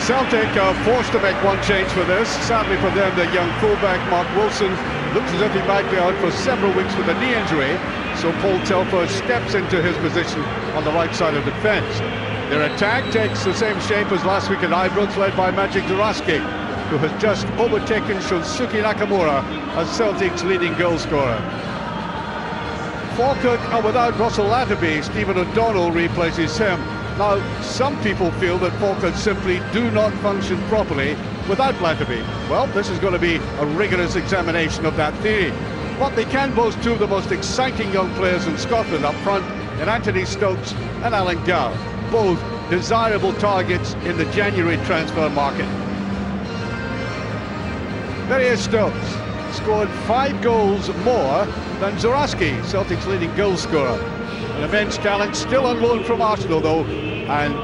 Celtic are forced to make one change for this. Sadly for them, the young fullback Mark Wilson looks as if he might be out for several weeks with a knee injury, so Paul Telfer steps into his position on the right side of defence. Their attack takes the same shape as last week at Ibrox, led by Magic Duraski, who has just overtaken Shunsuke Nakamura as Celtic's leading goal scorer. Falkirk are without Russell Latterby. Stephen O'Donnell replaces him. Now, some people feel that Falkirk simply do not function properly without Latterby. Well, this is going to be a rigorous examination of that theory. But they can boast two of the most exciting young players in Scotland up front, in Anthony Stokes and Alan Gow, both desirable targets in the January transfer market. There he is, Stokes. Scored 5 goals more than Duraski, Celtic's leading goal scorer. An immense talent, still on loan from Arsenal though, and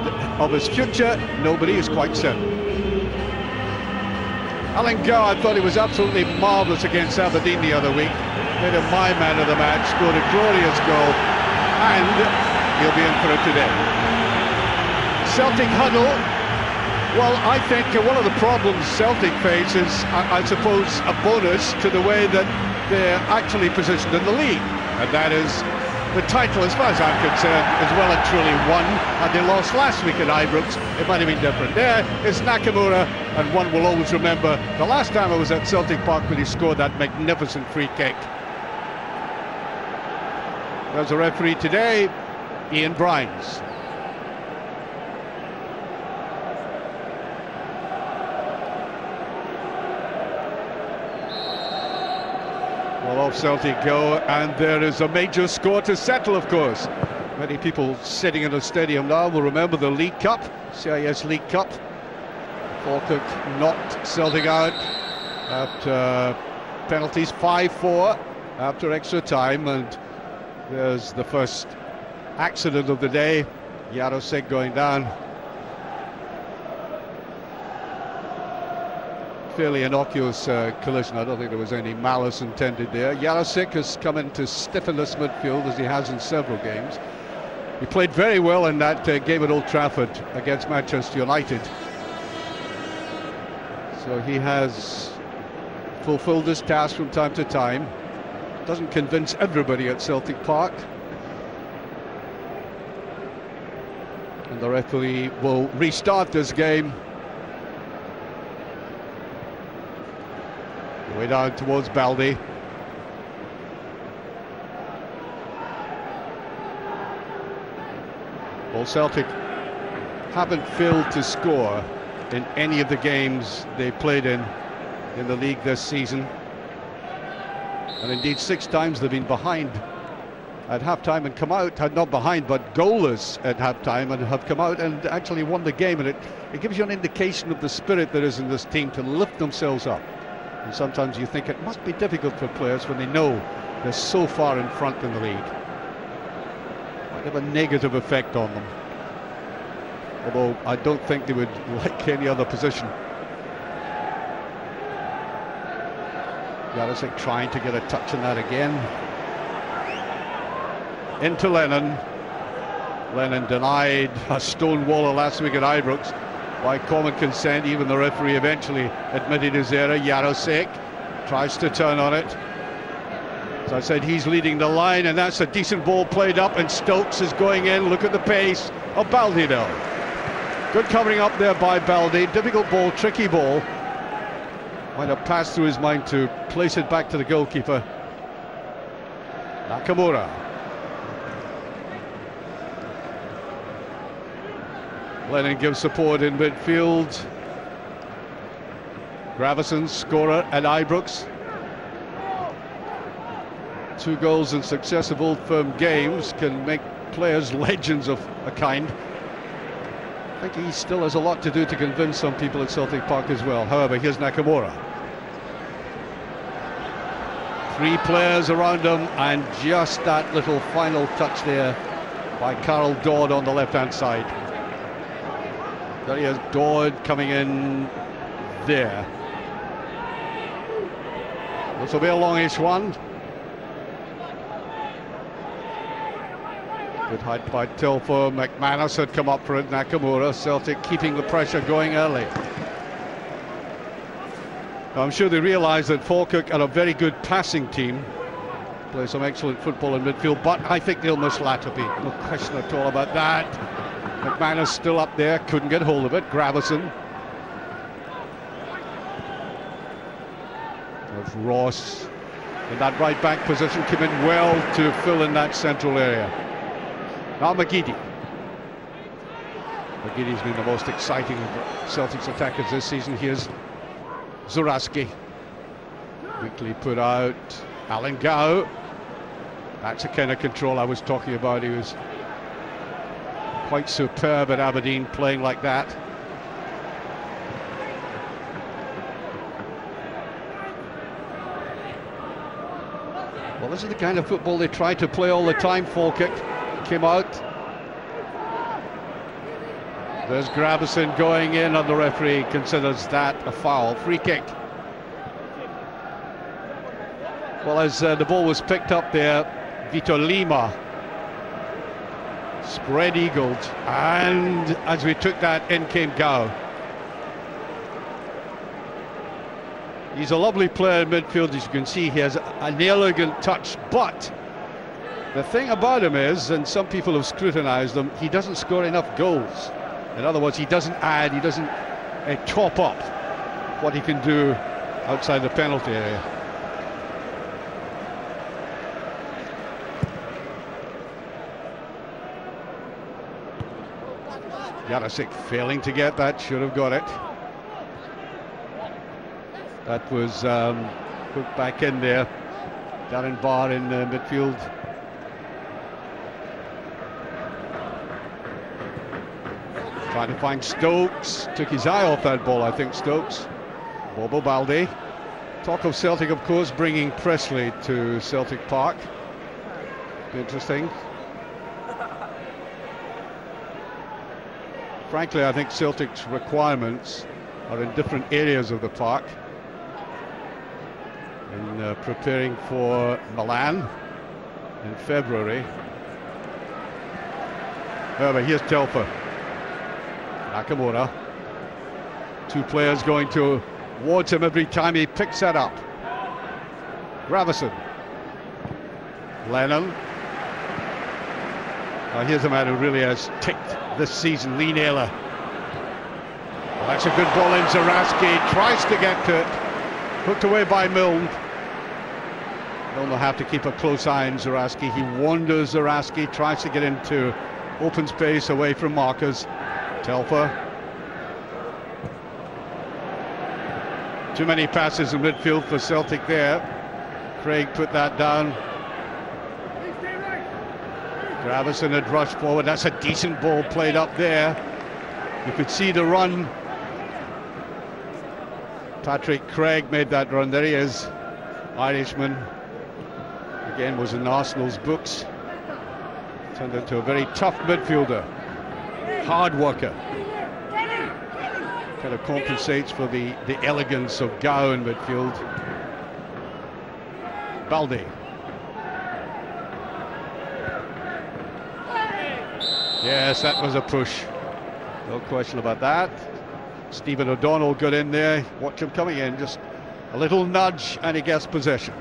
of his future, nobody is quite certain. Alan Gow, I thought he was absolutely marvellous against Aberdeen the other week. Made him my man of the match, scored a glorious goal, and he'll be in for it today. Celtic huddle. Well, I think one of the problems Celtic face is, I suppose, a bonus to the way that they're actually positioned in the league, and that is the title, as far as I'm concerned, is well and truly won. And they lost last week at Ibrox. It might have been different. There is Nakamura, and one will always remember the last time I was at Celtic Park when he scored that magnificent free kick. There's a referee today, Ian Brines. Well, off Celtic go, and there is a major score to settle, of course. Many people sitting in the stadium now will remember the League Cup, CIS League Cup. Falkirk knocked Celtic out after penalties, 5-4 after extra time, and there's the first accident of the day, Jarosik going down. Fairly innocuous collision. I don't think there was any malice intended there. Jarosik has come in to stiffen this midfield, as he has in several games. He played very well in that game at Old Trafford against Manchester United. So he has fulfilled his task from time to time. Doesn't convince everybody at Celtic Park. And the referee will restart this game. Way down towards Baldy. Well, Celtic haven't failed to score in any of the games they played in the league this season. And indeed 6 times they've been behind at half-time and come out, not behind, but goalless at half-time, and have come out and actually won the game. And it gives you an indication of the spirit there is in this team to lift themselves up. And sometimes you think it must be difficult for players when they know they're so far in front in the league. Might have a negative effect on them. Although I don't think they would like any other position. Jarosik trying to get a touch on that again. Into Lennon. Lennon denied a stonewaller last week at Ibrox. By common consent, even the referee eventually admitted his error. Jarosik tries to turn on it. As I said, he's leading the line, and that's a decent ball played up, and Stokes is going in. Look at the pace of Baldy though. Good covering up there by Baldy. Difficult ball, tricky ball. Might have passed through his mind to place it back to the goalkeeper. Nakamura. Lennon gives support in midfield. Gravison, scorer at Ibrox. 2 goals in successive Old Firm games can make players legends of a kind. I think he still has a lot to do to convince some people at Celtic Park as well. However, here's Nakamura. 3 players around him, and just that little final touch there by Carl Dodd on the left-hand side. There he is, Dodd coming in there. This will be a longish one. Good height by Telfer. McManus had come up for it. Nakamura. Celtic keeping the pressure going early. I'm sure they realise that Falkirk are a very good passing team. Play some excellent football in midfield, but I think they'll miss Latterby. No question at all about that. McManus still up there, couldn't get hold of it. Gravison. Of Ross in that right back position, came in well to fill in that central area. Now McGeady. McGeady's been the most exciting of Celtic's attackers this season. Here's Zuraski. Weakly put out. Alan Gow. That's the kind of control I was talking about. He was quite superb at Aberdeen playing like that. Well, this is the kind of football they try to play all the time. Falkirk came out. There's Gravison going in, and the referee considers that a foul. Free kick. Well, as the ball was picked up there, Vitor Lima spread-eagled, and as we took that, in came Gow. He's a lovely player in midfield, as you can see. He has an elegant touch, but the thing about him is, and some people have scrutinised him, he doesn't score enough goals. In other words, he doesn't add, he doesn't top up what he can do outside the penalty area. Jarosik failing to get that, should have got it. That was put back in there. Darren Barr in midfield. Trying to find Stokes. Took his eye off that ball, I think, Stokes. Bobo Balde. Talk of Celtic, of course, bringing Presley to Celtic Park. Interesting. Frankly, I think Celtic's requirements are in different areas of the park. In preparing for Milan in February. However, here's Telfer. Nakamura. Two players going towards him every time he picks that up. Gravison. Lennon. Here's a man who really has ticked this season, Lee Naylor. Well, that's a good ball in. Zaraski tries to get to it. Hooked away by Milne. Milne will have to keep a close eye on Zaraski. He wanders. Zaraski tries to get into open space away from markers. Telfer. Too many passes in midfield for Celtic there. Craig put that down. Gravison had rushed forward. That's a decent ball played up there. You could see the run. Patrick Craig made that run. There he is. Irishman. Again, was in Arsenal's books. Turned into a very tough midfielder. Hard worker. Kind of compensates for the elegance of Gow in midfield. Balde. Yes, that was a push. No question about that. Stephen O'Donnell got in there. Watch him coming in. Just a little nudge and he gets possession.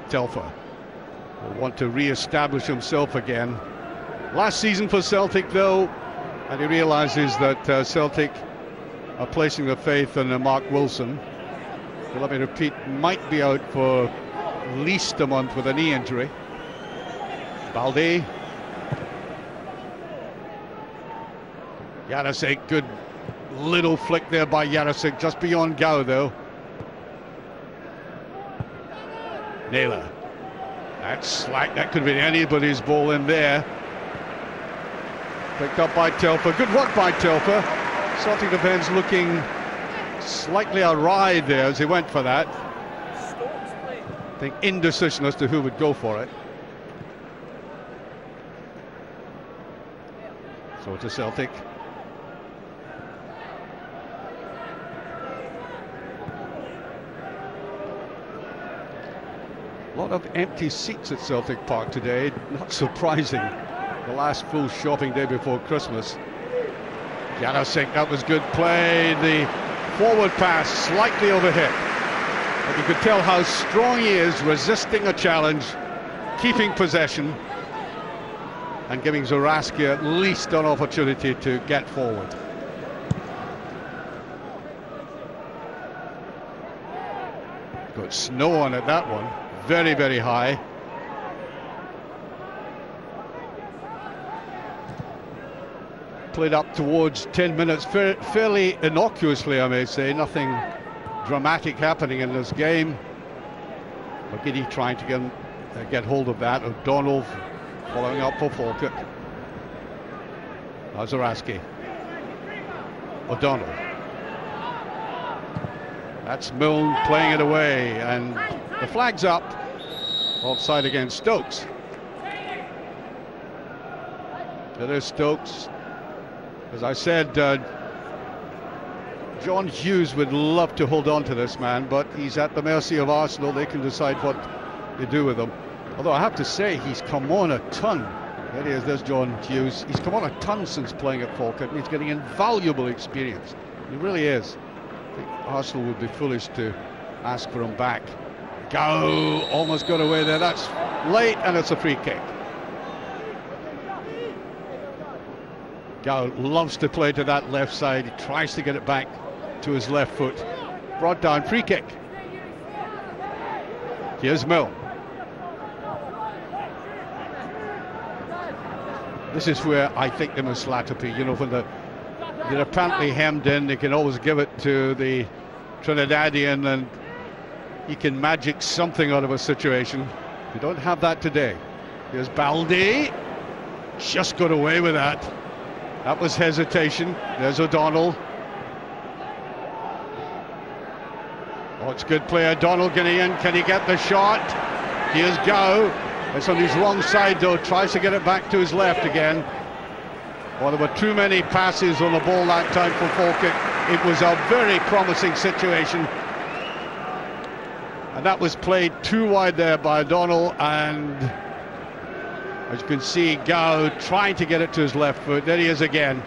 Telfer will want to re-establish himself again. Last season for Celtic, though, and he realises that Celtic are placing their faith in Mark Wilson, who, let me repeat, might be out for at least a month with a knee injury. Balde. Jarosik, good little flick there by Jarosik, just beyond Gow though. Naylor. That's slack, that could have been anybody's ball in there. Picked up by Telfer, good work by Telfer. Celtic defence looking slightly awry there as he went for that. I think indecision as to who would go for it. So to Celtic. A lot of empty seats at Celtic Park today, not surprising. The last full shopping day before Christmas. Jarosik, that was good play. The forward pass slightly overhit. But you could tell how strong he is, resisting a challenge, keeping possession, and giving Zaraski at least an opportunity to get forward. Got snow on it, that one. Very, very high. Played up towards 10 minutes, fairly innocuously, I may say. Nothing dramatic happening in this game. McGiddy trying to get hold of that. O'Donnell following up for Falkirk. Zaraski. O'Donnell. That's Milne playing it away, and the flag's up. Offside against Stokes. It is Stokes. As I said, John Hughes would love to hold on to this man, but he's at the mercy of Arsenal. They can decide what they do with him. Although I have to say, he's come on a ton. There he is, there's John Hughes. He's come on a ton since playing at Falkirk, and he's getting invaluable experience. He really is. I think Arsenal would be foolish to ask for him back. Go! Almost got away there. That's late, and it's a free kick. Gow loves to play to that left side. He tries to get it back to his left foot. Brought down, free kick. Here's Milne. This is where I think they must Latapy. You know, when they're apparently hemmed in, they can always give it to the Trinidadian and he can magic something out of a situation. You don't have that today. Here's Baldi. Just got away with that. That was hesitation. There's O'Donnell. Oh, it's good play. O'Donnell getting in. Can he get the shot? Here's Gow. It's on his wrong side though. Tries to get it back to his left again. Well, there were too many passes on the ball that time for Falkirk. It was a very promising situation. And that was played too wide there by O'Donnell, and as you can see, Gow trying to get it to his left foot. There he is again.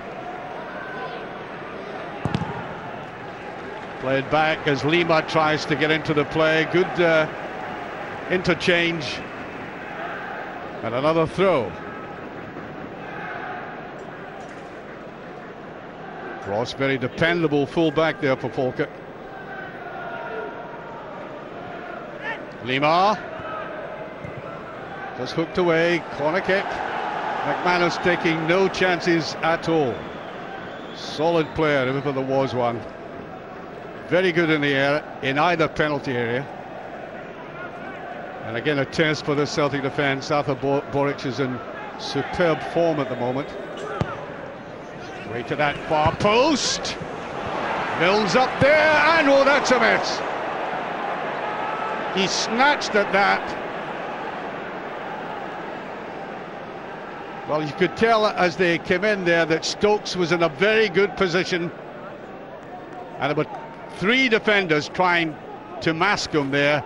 Played back as Lima tries to get into the play. Good interchange. And another throw. Ross, very dependable full-back there for Falkirk. Lima. Just hooked away, corner kick. McManus taking no chances at all. Solid player, if ever there was one. Very good in the air, in either penalty area. And again, a test for the Celtic defence. Arthur Boric is in superb form at the moment. Way to that far post. Mills up there, and oh, that's a miss. He snatched at that. Well, you could tell as they came in there that Stokes was in a very good position. And there were three defenders trying to mask him there.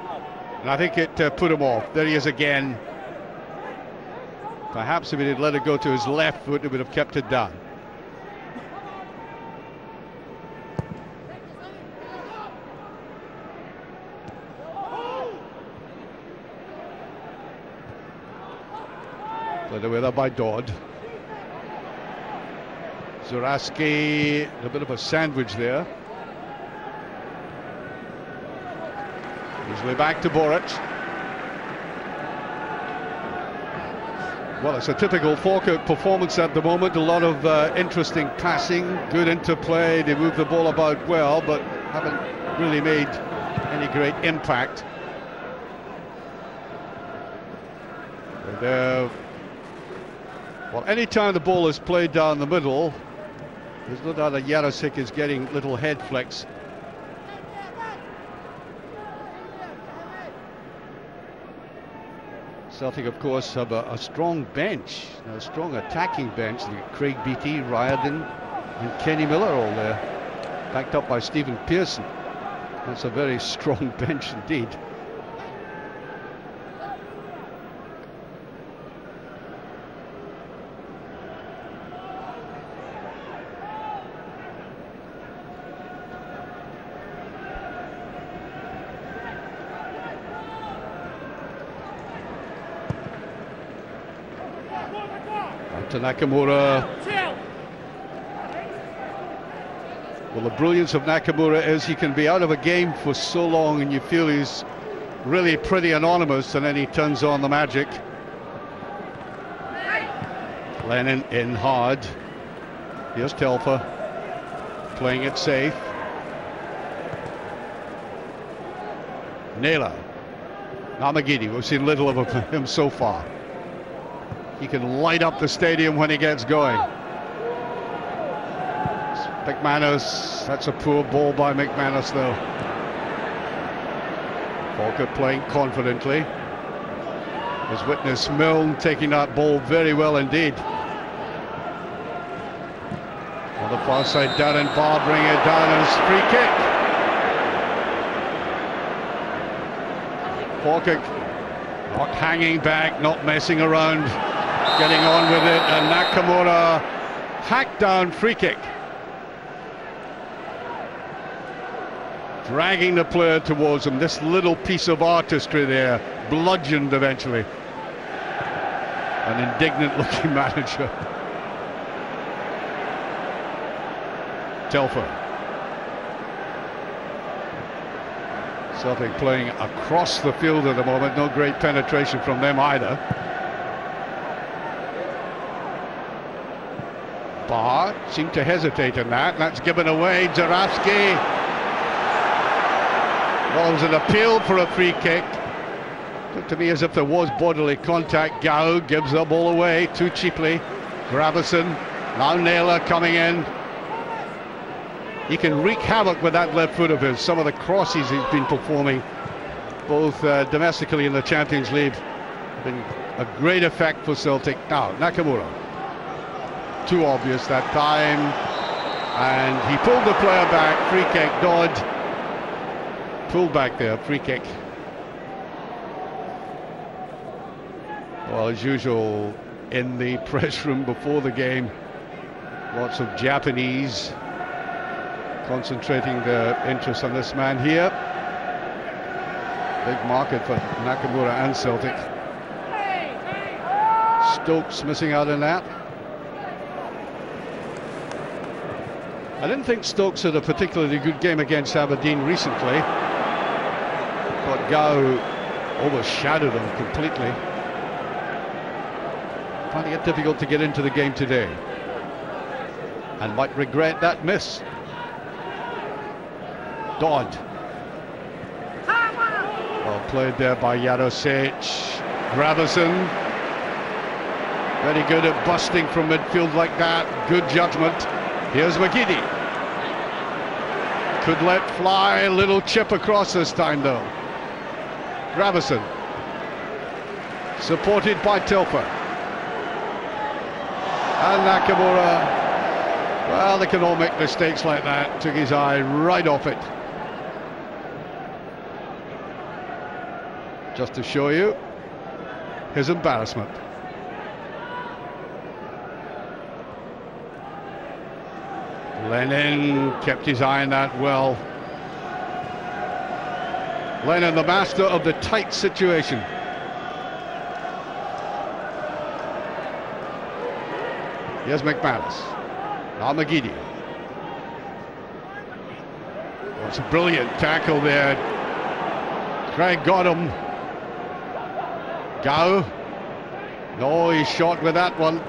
And I think it put him off. There he is again. Perhaps if he had let it go to his left foot, he would have kept it down. Played away there by Dodd. Zaraski, a bit of a sandwich there. Usually back to Boric. Well, it's a typical Falkirk performance at the moment. A lot of interesting passing, good interplay. They move the ball about well, but haven't really made any great impact. And, well, any time the ball is played down the middle, there's no doubt that Jarosik is getting little head flicks. Celtic, of course, have a strong bench, a strong attacking bench. Craig Beattie, Riordan and Kenny Miller all there, backed up by Stephen Pearson. That's a very strong bench indeed. To Nakamura. Well, the brilliance of Nakamura is he can be out of a game for so long and you feel he's really pretty anonymous, and then he turns on the magic. Lennon in hard. Here's Telfer playing it safe. Naylor. Namagidi, we've seen little of him so far. He can light up the stadium when he gets going. McManus, that's a poor ball by McManus though. Falkirk playing confidently. As witness Milne taking that ball very well indeed. On the far side, Darren Barr bringing it down as free kick. Falkirk not hanging back, not messing around, getting on with it, and Nakamura hacked down free kick. Dragging the player towards him. This little piece of artistry there, bludgeoned eventually. An indignant looking manager. Telfer. Celtic playing across the field at the moment, no great penetration from them either. Barr seemed to hesitate in that, that's given away. Jarafsky. Well, it was an appeal for a free kick. Looked to me as if there was bodily contact. Gao gives the ball away too cheaply. Gravison, now Naylor coming in. He can wreak havoc with that left foot of his. Some of the crosses he's been performing, both domestically in the Champions League, have been a great effect for Celtic. Now, Nakamura. Too obvious that time. And he pulled the player back. Free kick, Dodd. Pulled back there, free kick. Well, as usual, in the press room before the game, lots of Japanese concentrating their interest on this man here. Big market for Nakamura and Celtic. Stokes missing out in that. I didn't think Stokes had a particularly good game against Aberdeen recently. But Gao overshadowed him completely. Finding it difficult to get into the game today. And might regret that miss. Dodd. Well played there by Jarosic. Gravison. Very good at busting from midfield like that. Good judgment. Here's McGeady. Could let fly, a little chip across this time though. Gravison. Supported by Telfer. And Nakamura. Well, they can all make mistakes like that. Took his eye right off it. Just to show you his embarrassment. Lennon kept his eye on that well. Lennon, the master of the tight situation. Here's McManus. Now McGeady. Oh, it's a brilliant tackle there. Craig got him. Gao. No, he's shot with that one.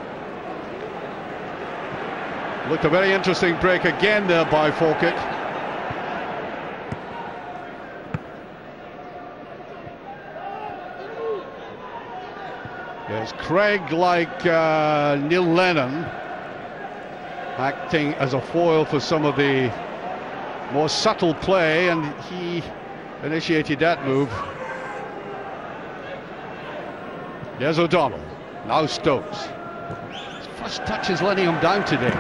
Looked a very interesting break again there by Falkirk. Yes, Craig, like Neil Lennon, acting as a foil for some of the more subtle play, and he initiated that move. There's O'Donnell. Now Stokes. His first touch is letting him down today.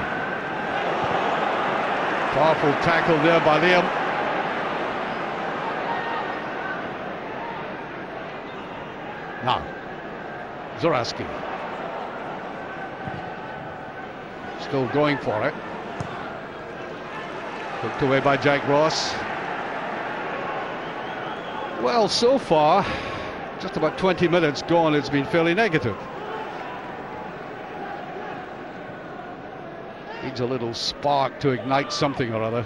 Powerful tackle there by Liam. Now, Zoraski. Still going for it. Hooked away by Jack Ross. Well, so far, just about 20 minutes gone, it's been fairly negative. Needs a little spark to ignite something or other.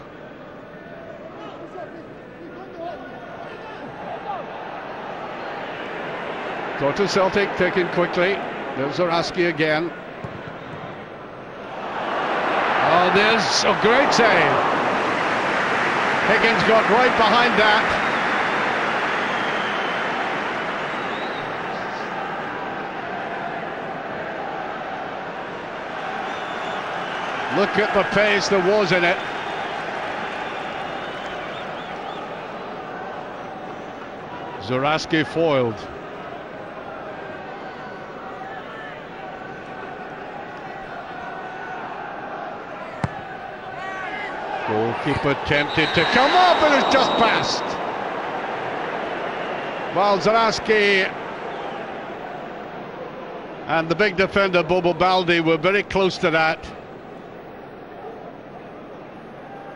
Go to Celtic, taken quickly. There's Zaraski again. Oh, there's a great save. Higgins got right behind that. Look at the pace there was in it. Zaraski foiled. Goalkeeper tempted to come up and it's just passed. Well, Zaraski and the big defender Bobo Baldi were very close to that.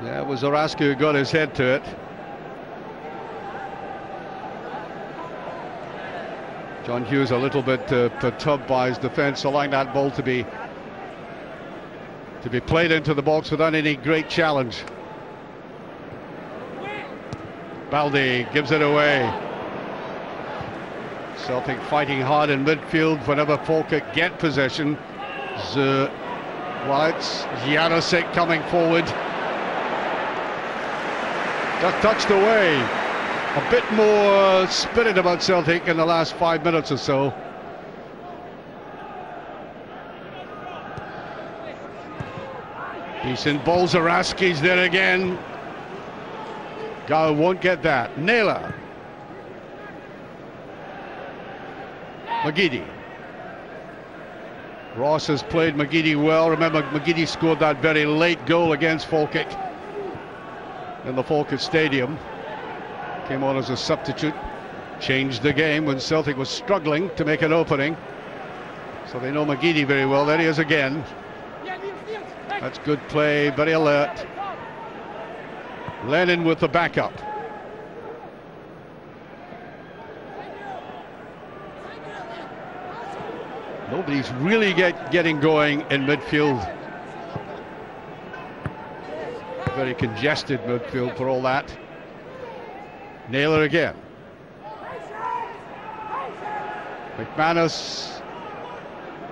Yeah, it was Zaraski who got his head to it. John Hughes a little bit perturbed by his defence, allowing that ball to be played into the box without any great challenge. Baldi gives it away. Celtic fighting hard in midfield whenever Falkirk get possession. Well, it's Janusik coming forward. Just touched away. A bit more spirit about Celtic in the last 5 minutes or so. Decent ball. Zaraski's there again. Gow won't get that. Naylor. McGeady. Ross has played McGeady well. Remember, McGeady scored that very late goal against Falkirk in the Falkirk Stadium. Came on as a substitute. Changed the game when Celtic was struggling to make an opening. So they know McGeady very well. There he is again. That's good play, very alert. Lennon with the backup. Nobody's really getting going in midfield. Very congested midfield for all that. Naylor again. McManus.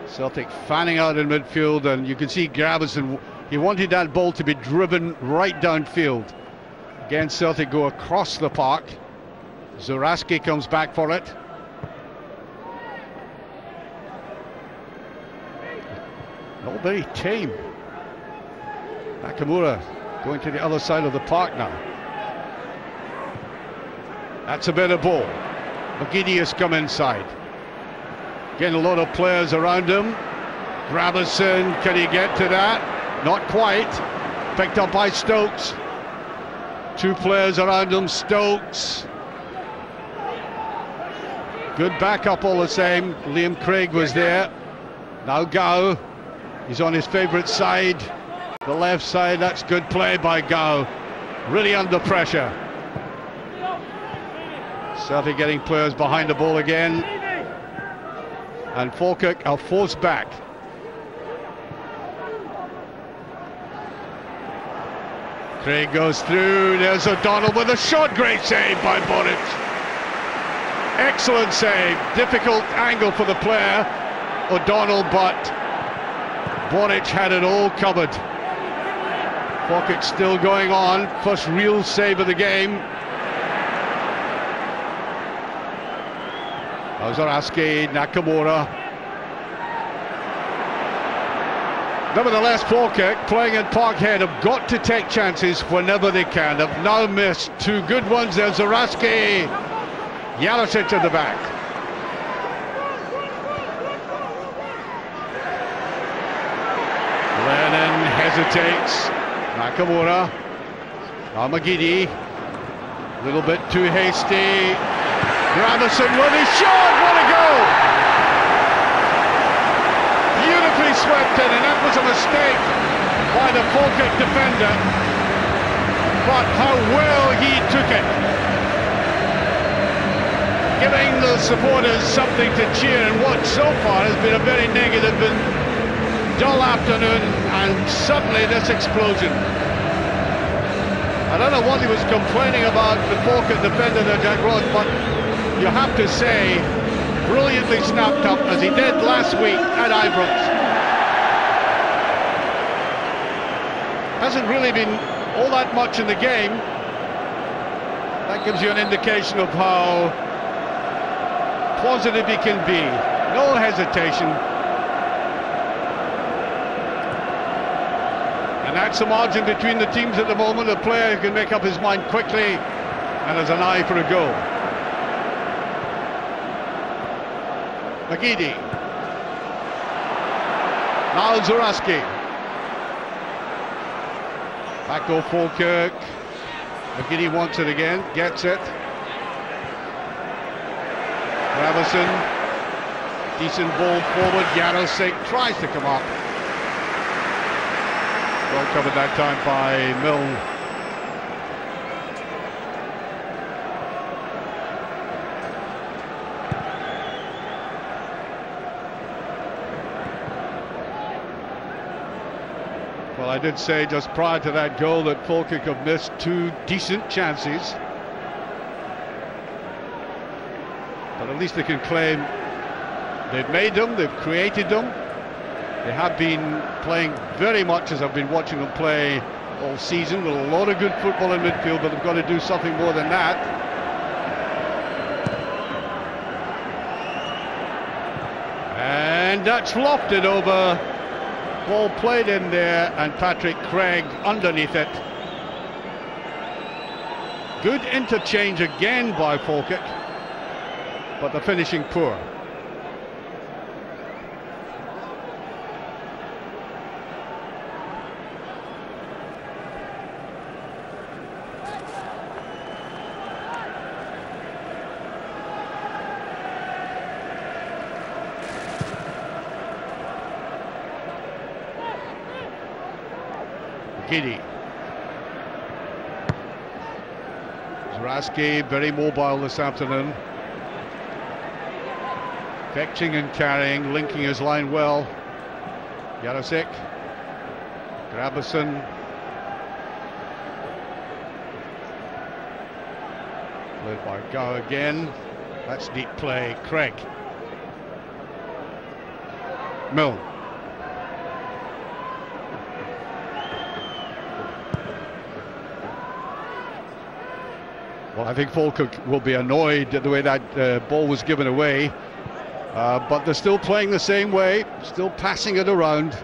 Celtic fanning out in midfield, and you can see Gravison, he wanted that ball to be driven right downfield. Again, Celtic go across the park. Zaraski comes back for it. Not very tame. Nakamura going to the other side of the park now. That's a better ball. McGeady has come inside. Again, a lot of players around him. Gravison, can he get to that? Not quite. Picked up by Stokes. Two players around him. Stokes. Good backup all the same. Liam Craig was there. Now Gow. He's on his favourite side. The left side. That's good play by Gow. Really under pressure. Celtic getting players behind the ball again. And Falkirk are forced back. Craig goes through. There's O'Donnell with a shot. Great save by Boric. Excellent save. Difficult angle for the player, O'Donnell, but Boric had it all covered. Falkirk still going on. First real save of the game. Zaraski, Nakamura. Nevertheless, Falkirk, playing in Parkhead, have got to take chances whenever they can. Have now missed two good ones. There's Zaraski. Janusik to the back. Lennon hesitates. Nakamura. Now McGeady. A little bit too hasty. Gravison with his shot, what a goal! Beautifully swept in, and that was a mistake by the Falkirk defender. But how well he took it. Giving the supporters something to cheer in what so far has been a very negative and dull afternoon and suddenly this explosion. I don't know what he was complaining about, the Falkirk defender there, Jack Ross, but you have to say, brilliantly snapped up as he did last week at Ibrox. Hasn't really been all that much in the game. That gives you an indication of how positive he can be. No hesitation. And that's the margin between the teams at the moment. A player who can make up his mind quickly and has an eye for a goal. McGeady. Now Zuraski. Back go Falkirk. McGeady wants it again, gets it. Gravison. Decent ball forward. Jarosik tries to come up. Well covered that time by Milne. Well, I did say just prior to that goal that Falkirk have missed two decent chances. But at least they can claim they've made them, they've created them. They have been playing very much as I've been watching them play all season, with a lot of good football in midfield, but they've got to do something more than that. And that's lofted over. Ball played in there, and Patrick Craig underneath it. Good interchange again by Falkirk, but the finishing poor. Giddy. Zuraski very mobile this afternoon. Fetching and carrying, linking his line well. Jarosik. Gravison. Played by Gow again. That's deep play. Craig. Milne. Well, I think Falkirk will be annoyed at the way that ball was given away, but they're still playing the same way, still passing it around,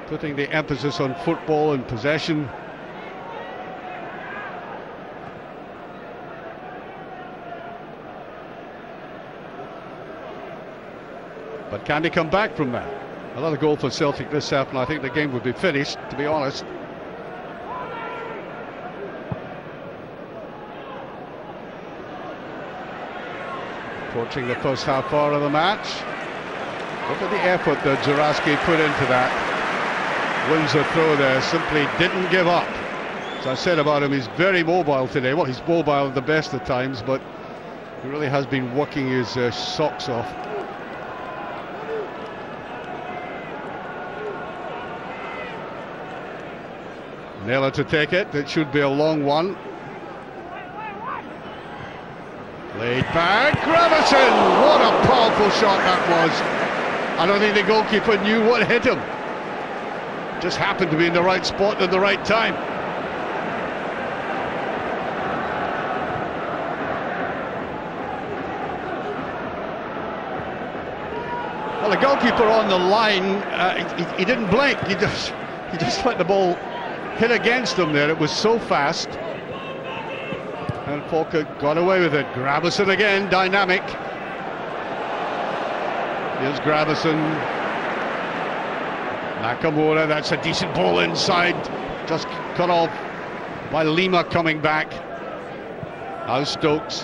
putting the emphasis on football and possession. But can they come back from that? Another goal for Celtic this half, and I think the game would be finished, to be honest. Approaching the first half hour of the match. Look at the effort that Zuraski put into that. Wins the throw there, simply didn't give up. As I said about him, he's very mobile today. Well, he's mobile at the best of times, but he really has been working his socks off. Naylor to take it. It should be a long one. Laid back, Gravison! What a powerful shot that was. I don't think the goalkeeper knew what hit him. Just happened to be in the right spot at the right time. Well, the goalkeeper on the line, he didn't blink. He just let the ball hit against him there. It was so fast. And Falkirk got away with it. Gravison again, dynamic. Here's Gravison. Nakamura, that's a decent ball inside. Just cut off by Lima coming back. Now Stokes.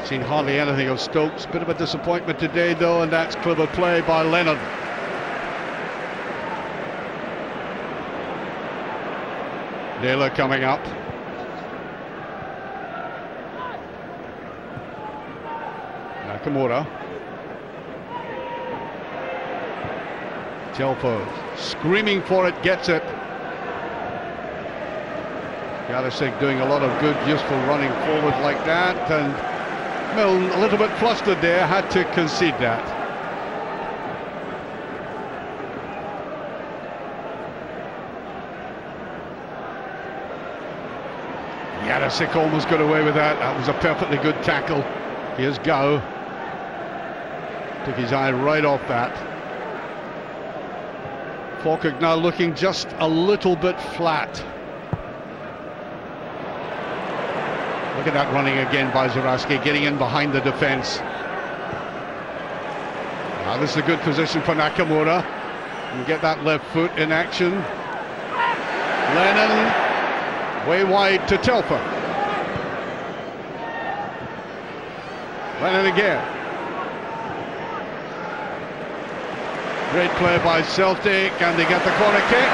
Seen hardly anything of Stokes. Bit of a disappointment today though, and that's clever play by Leonard. Naylor coming up. Nakamura. Telfo screaming for it, gets it. Jarosik doing a lot of good, useful running forward like that, and Milne a little bit flustered there, had to concede that. Jarosik almost got away with that. That was a perfectly good tackle. Here's Gao. Took his eye right off that. Falkirk now looking just a little bit flat. Look at that running again by Zaraski, getting in behind the defence. Now this is a good position for Nakamura. And get that left foot in action. Lennon way wide to Telfer. Lennon again. Great play by Celtic, and they get the corner kick.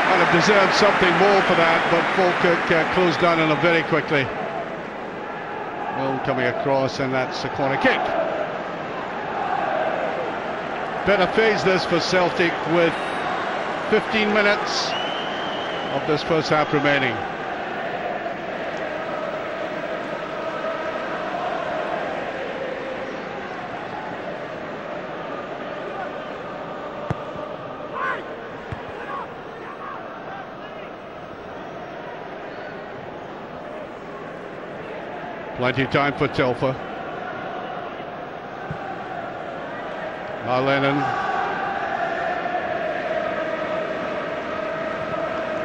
Kind of deserved something more for that, but Falkirk closed down on it very quickly. Milne coming across, and that's a corner kick. Better phase this for Celtic with 15 minutes of this first half remaining. Plenty of time for Telfer. Now Lennon.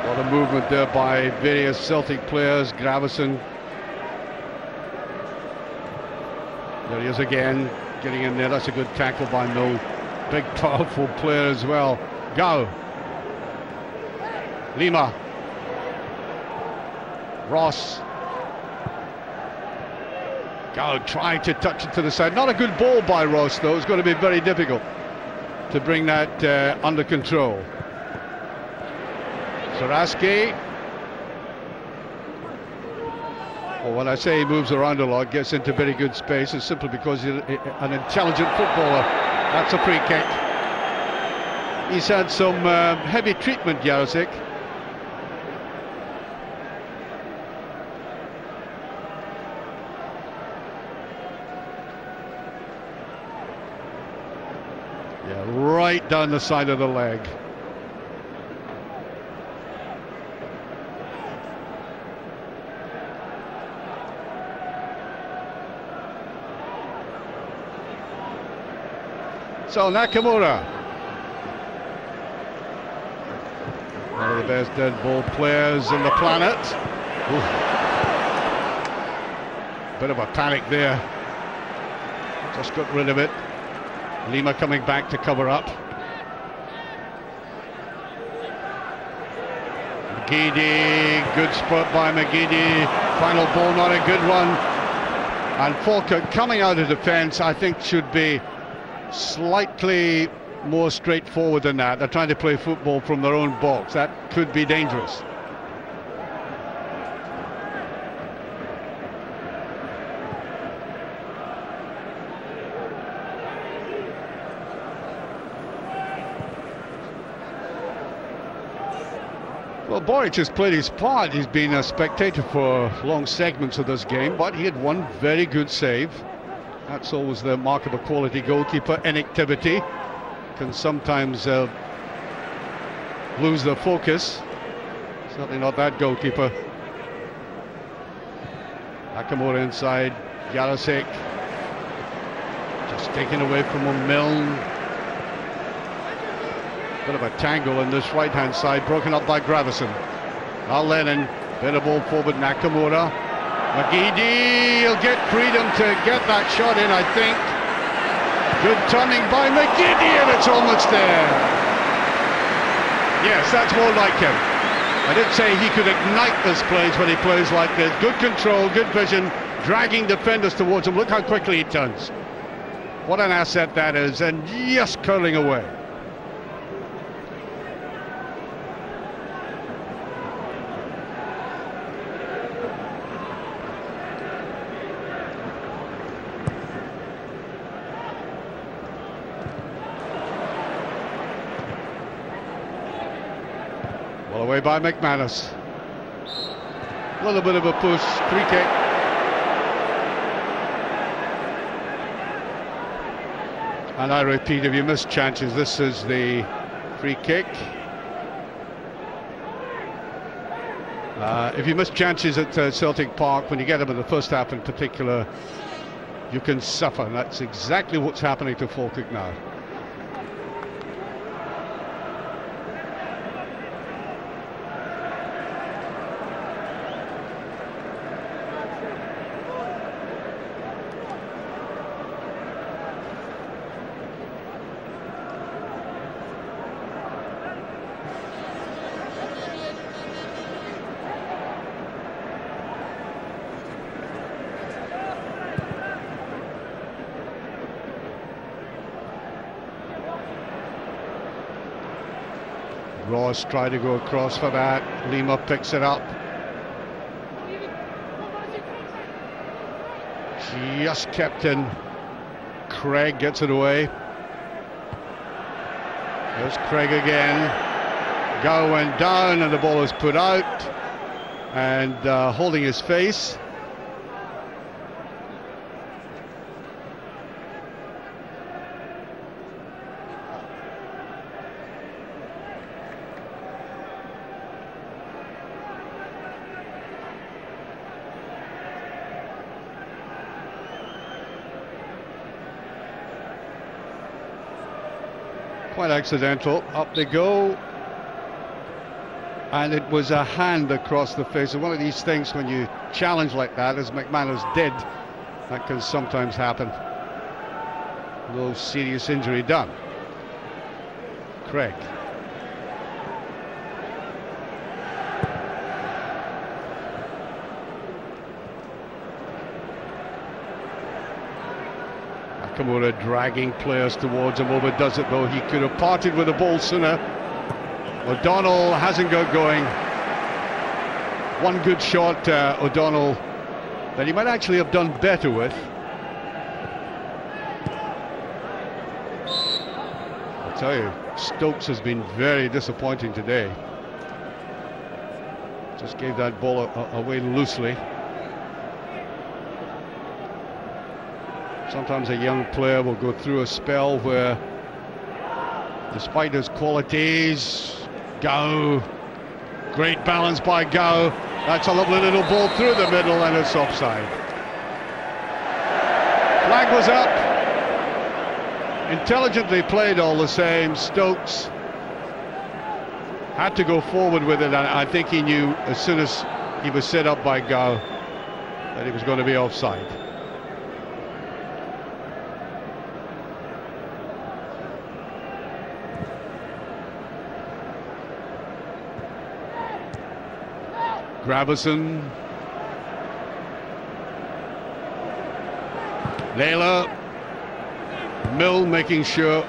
A lot of movement there by various Celtic players. Gravison. There he is again, getting in there. That's a good tackle by Milne. Big, powerful player as well. Gao. Lima. Ross. Gao trying to touch it to the side. Not a good ball by Ross, though. It's going to be very difficult to bring that under control. Zaraski. Well, when I say he moves around a lot, gets into very good space, it's simply because he's an intelligent footballer. That's a free kick. He's had some heavy treatment, Jarosik. Yeah, right down the side of the leg. So Nakamura, one of the best dead ball players in the planet. Ooh. Bit of a panic there. Just got rid of it. Lima coming back to cover up. McGeady, good spurt by McGeady. Final ball, not a good one. And Falkirk coming out of defence, I think should be slightly more straightforward than that. They're trying to play football from their own box. That could be dangerous. Well, Boric has played his part. He's been a spectator for long segments of this game, but he had one very good save. That's always the mark of a quality goalkeeper. Inactivity can sometimes lose their focus. Certainly not that goalkeeper. Nakamura inside. Jarosik just taken away from him. Milne. Bit of a tangle in this right-hand side, broken up by Gravison. Now Lennon, bit of ball forward, Nakamura. McGeady, he'll get freedom to get that shot in, I think. Good turning by McGeady, and it's almost there. Yes, that's more like him. I did say he could ignite this place when he plays like this. Good control, good vision, dragging defenders towards him. Look how quickly he turns. What an asset that is, and just curling away. away by McManus. A little bit of a push, free kick. And I repeat, if you miss chances, this is the free kick. If you miss chances at Celtic Park, when you get them in the first half in particular, you can suffer, and that's exactly what's happening to Falkirk now. Ross tried to go across for that. Lima picks it up. Just kept in. Craig gets it away. There's Craig again. Gow went down and the ball is put out. And holding his face. Quite accidental. Up they go. And it was a hand across the face. And one of these things, when you challenge like that, as McManus did, that can sometimes happen. No serious injury done. Craig. Nakamura dragging players towards him. Overdoes it though. He could have parted with the ball sooner. O'Donnell hasn't got going. One good shot, O'Donnell, that he might actually have done better with. I tell you, Stokes has been very disappointing today. Just gave that ball away loosely. Sometimes a young player will go through a spell where, despite his qualities, Gow, great balance by Gow. That's a lovely little ball through the middle and it's offside. Flag was up. Intelligently played all the same. Stokes had to go forward with it, and I think he knew as soon as he was set up by Gow that he was going to be offside. Gravison, Layla, Mill making sure.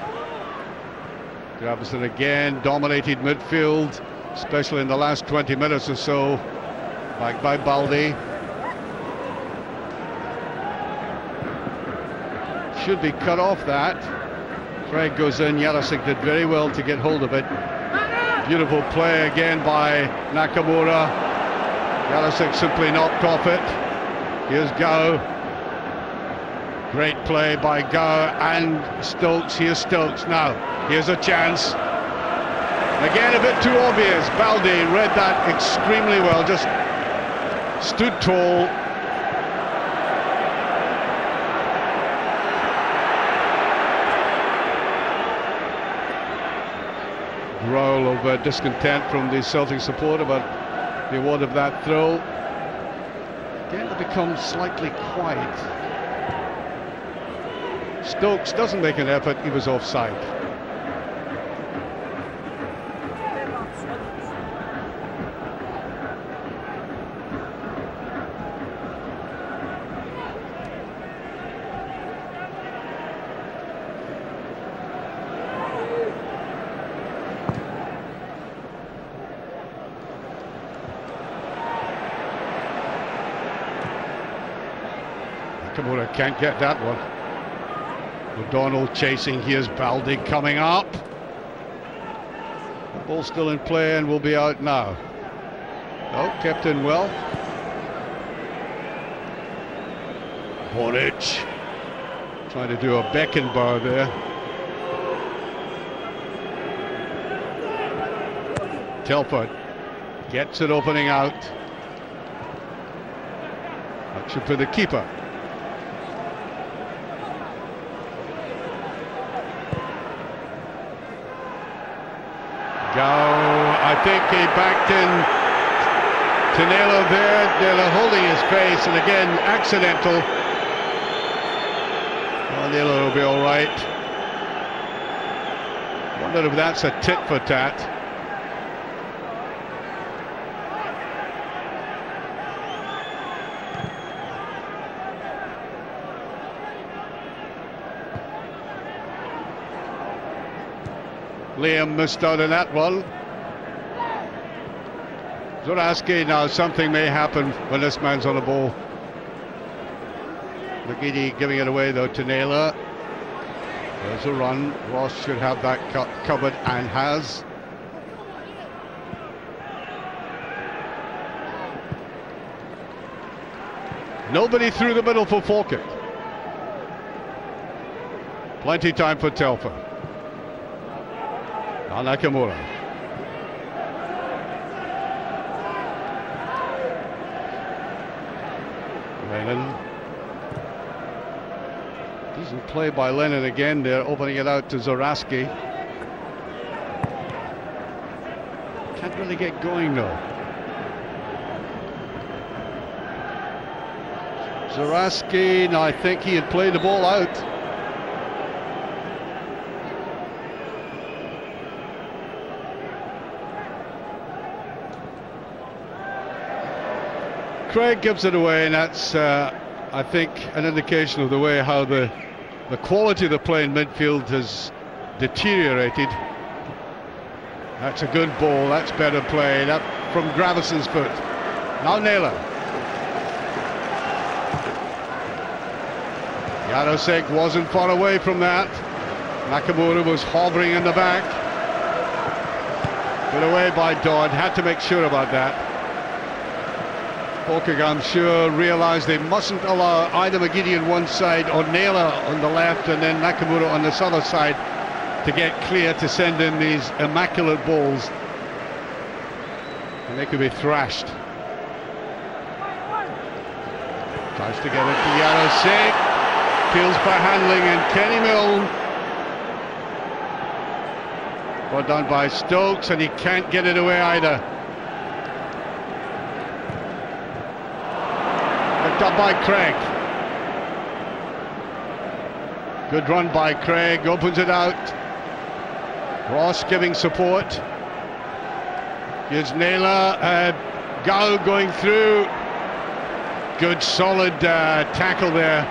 Gravison again dominated midfield, especially in the last 20 minutes or so. Back by Baldi. Should be cut off that. Craig goes in. Jarosik did very well to get hold of it. Beautiful play again by Nakamura. Jarosik simply knocked off it. Here's Gow. Great play by Gow and Stokes. Here's Stokes now. Here's a chance. Again, a bit too obvious. Baldi read that extremely well. Just stood tall. Growl of discontent from the Celtic support about the award of that throw. Again, it becomes slightly quiet. Stokes doesn't make an effort. He was offside. Nakamura can't get that one. O'Donnell chasing. Here's Baldi coming up. Ball still in play and will be out now. Oh, kept in well. Bonic trying to do a Beckenbauer there. Telford gets it opening out. That should be the keeper. Gow, I think he backed in to Naylor there. Naylor holding his face, and again accidental. Well, Naylor will be all right. Wonder if that's a tit for tat. Liam missed out on that one. Zoraski, now something may happen when this man's on the ball. McGeady giving it away though to Naylor. There's a run. Ross should have that covered and has. Nobody through the middle for Falkirk. Plenty time for Telfer. Now Nakamura. Lennon. Decent play by Lennon again there, opening it out to Zoraski. Can't really get going though. Zoraski, no, I think he had played the ball out. Craig gives it away, and that's, I think, an indication of the way how the quality of the play in midfield has deteriorated. That's a good ball, that's better play, that from Gravison's foot. Now Naylor. Jarosek wasn't far away from that. Nakamura was hovering in the back. Put away by Dodd, had to make sure about that. Falkirk, I'm sure, realised they mustn't allow either McGeady on one side or Naylor on the left and then Nakamura on this other side to get clear to send in these immaculate balls. And they could be thrashed. Tries to get it to Jarosek. Feels for handling, and Kenny Milne brought down by Stokes, and he can't get it away either. Up by Craig. Good run by Craig, opens it out. Ross giving support. Here's Naylor. Gow going through. Good solid tackle there.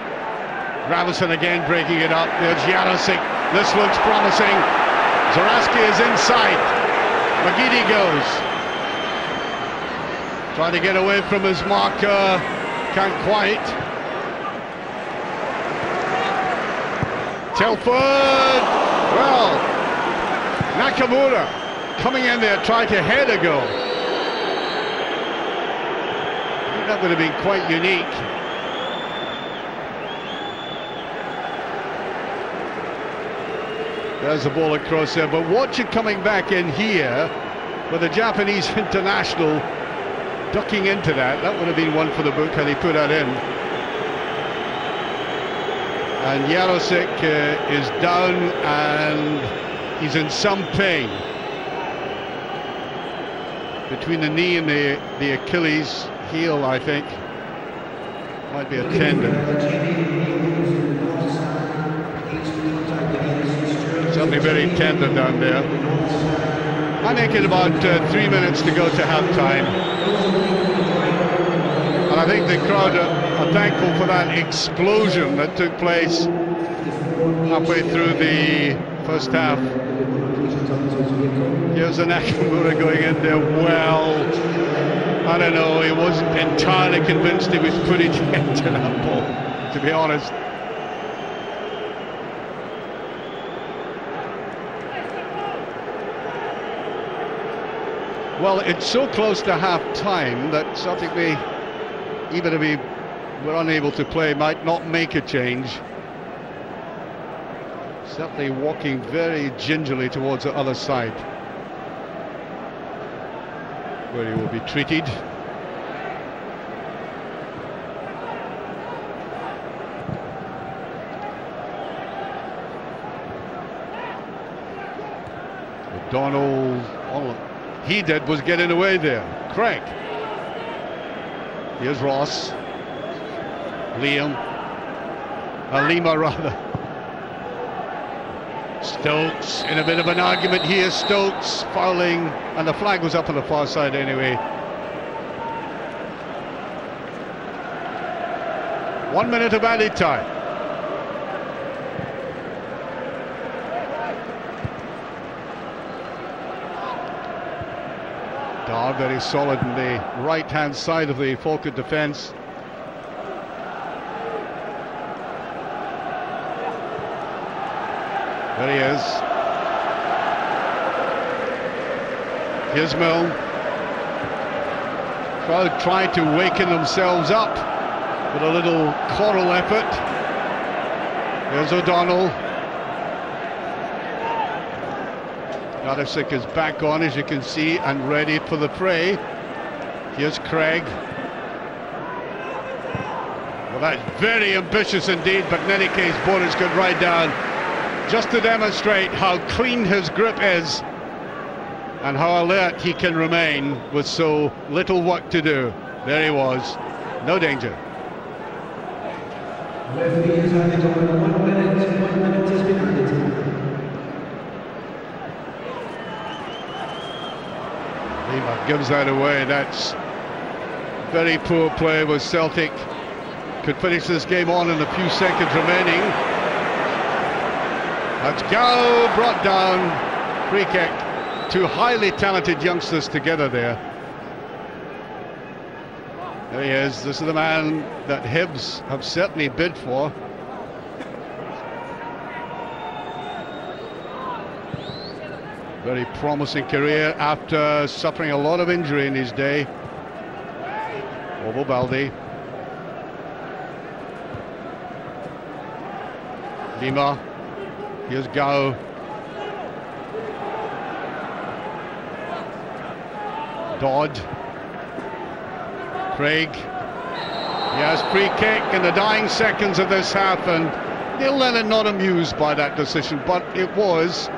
Gravison again breaking it up. There's Jarosik. This looks promising. Zoraski is inside. McGeady goes. Trying to get away from his marker. Can't quite. Telford. Well, Nakamura coming in there, trying to head a goal. I think that would have been quite unique. There's the ball across there, but watch it coming back in here with the Japanese international ducking into that. That would have been one for the book had he put that in. And Jarosik is down and he's in some pain between the knee and the Achilles heel, I think. Might be a tendon. Something very tender down there. I think in about 3 minutes to go to half-time. And I think the crowd are thankful for that explosion that took place halfway through the first half. Here's the Nakamura going in there. Well, I don't know, he wasn't entirely convinced he was putting it into that ball, to be honest. Well, it's so close to half-time that Celtic may, even if we were unable to play, might not make a change. Certainly walking very gingerly towards the other side, where he will be treated. O'Donnell, all he did was get in the way there. Craig. Here's Ross. Lima rather. Stokes in a bit of an argument here. Stokes fouling, and the flag was up on the far side anyway. 1 minute of added time. Dar very solid in the right hand side of the Falkirk defence. There he is. Here's Milne. Crowd tried to waken themselves up with a little choral effort. There's O'Donnell. Radisik is back on, as you can see, and ready for the fray. Here's Craig. Well, that's very ambitious indeed, but in any case, Boris got right down, just to demonstrate how clean his grip is and how alert he can remain with so little work to do. There he was, no danger. Referee has added on 1 minute. 1 minute has been added. Lima gives that away. That's very poor play with Celtic. Could finish this game on in a few seconds remaining. That's Gao brought down. Free kick. Two highly talented youngsters together there. There he is. This is the man that Hibs have certainly bid for. Very promising career after suffering a lot of injury in his day. Bobo Baldi. Lima. Here's Gao. Dodd. Craig. Yes, free kick in the dying seconds of this half, and Neil Lennon not amused by that decision, but it was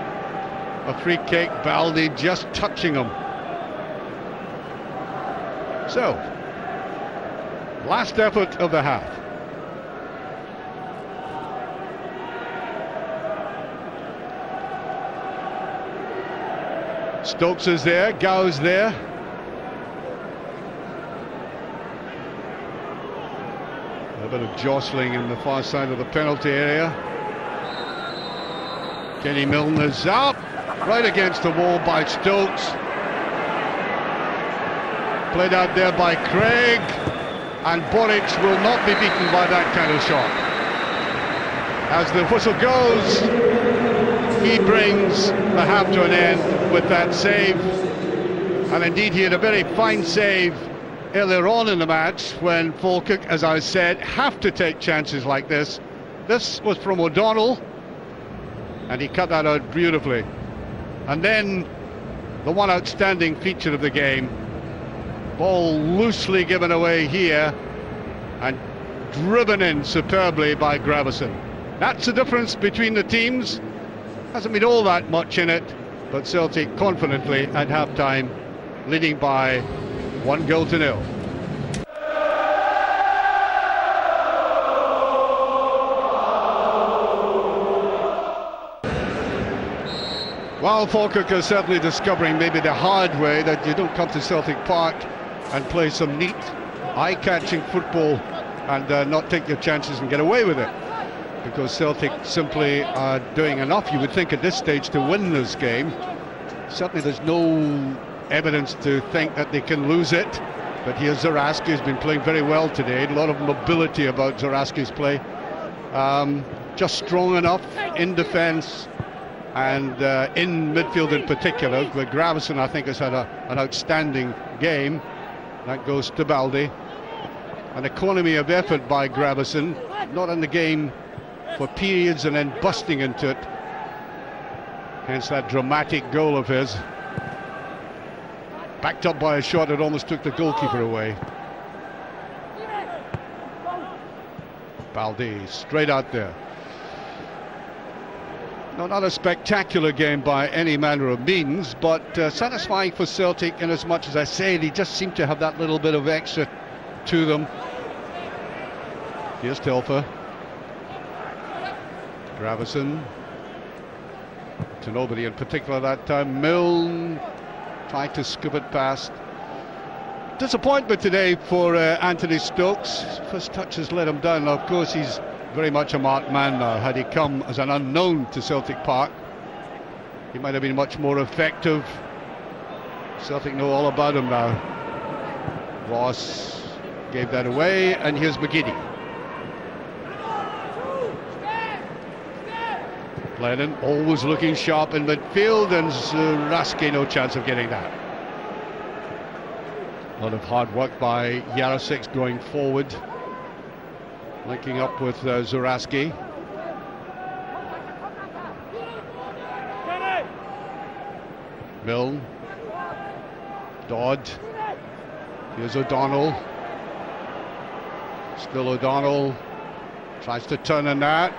a free kick. Baldi just touching him. So, last effort of the half. Stokes is there, Gao's there. A bit of jostling in the far side of the penalty area. Kenny Milne is up, right against the wall by Stokes. Played out there by Craig, and Boric will not be beaten by that kind of shot. As the whistle goes, he brings the half to an end with that save. And indeed, he had a very fine save earlier on in the match when Falkirk, as I said, have to take chances like this. This was from O'Donnell, and he cut that out beautifully. And then the one outstanding feature of the game, ball loosely given away here and driven in superbly by Gravison. That's the difference between the teams. Hasn't been all that much in it, but Celtic confidently at half-time, leading by 1-0. While Falkirk is certainly discovering maybe the hard way that you don't come to Celtic Park and play some neat, eye-catching football and not take your chances and get away with it, because Celtic simply are doing enough, you would think, at this stage to win this game. Certainly there's no evidence to think that they can lose it, but here's Zaraski, who's been playing very well today. A lot of mobility about Zaraski's play. Just strong enough in defence and in midfield in particular. But Gravison, I think, has had an outstanding game. That goes to Baldi. An economy of effort by Gravison, not in the game for periods and then busting into it. Hence that dramatic goal of his. Backed up by a shot that almost took the goalkeeper away. Baldi straight out there. Not a spectacular game by any manner of means, but satisfying for Celtic in as much as I say they just seem to have that little bit of extra to them. Here's Telfer. Gravison. To nobody in particular that time. Milne tried to scoop it past. Disappointment today for Anthony Stokes. First touch has let him down. Now, of course, he's very much a marked man now. Had he come as an unknown to Celtic Park, he might have been much more effective. Celtic know all about him now. Ross gave that away, and here's McGeady. Lennon always looking sharp in midfield, and Zuraski no chance of getting that. A lot of hard work by Jarosik going forward, linking up with Zuraski. Milne, Dodd, here's O'Donnell. Still O'Donnell, tries to turn in that.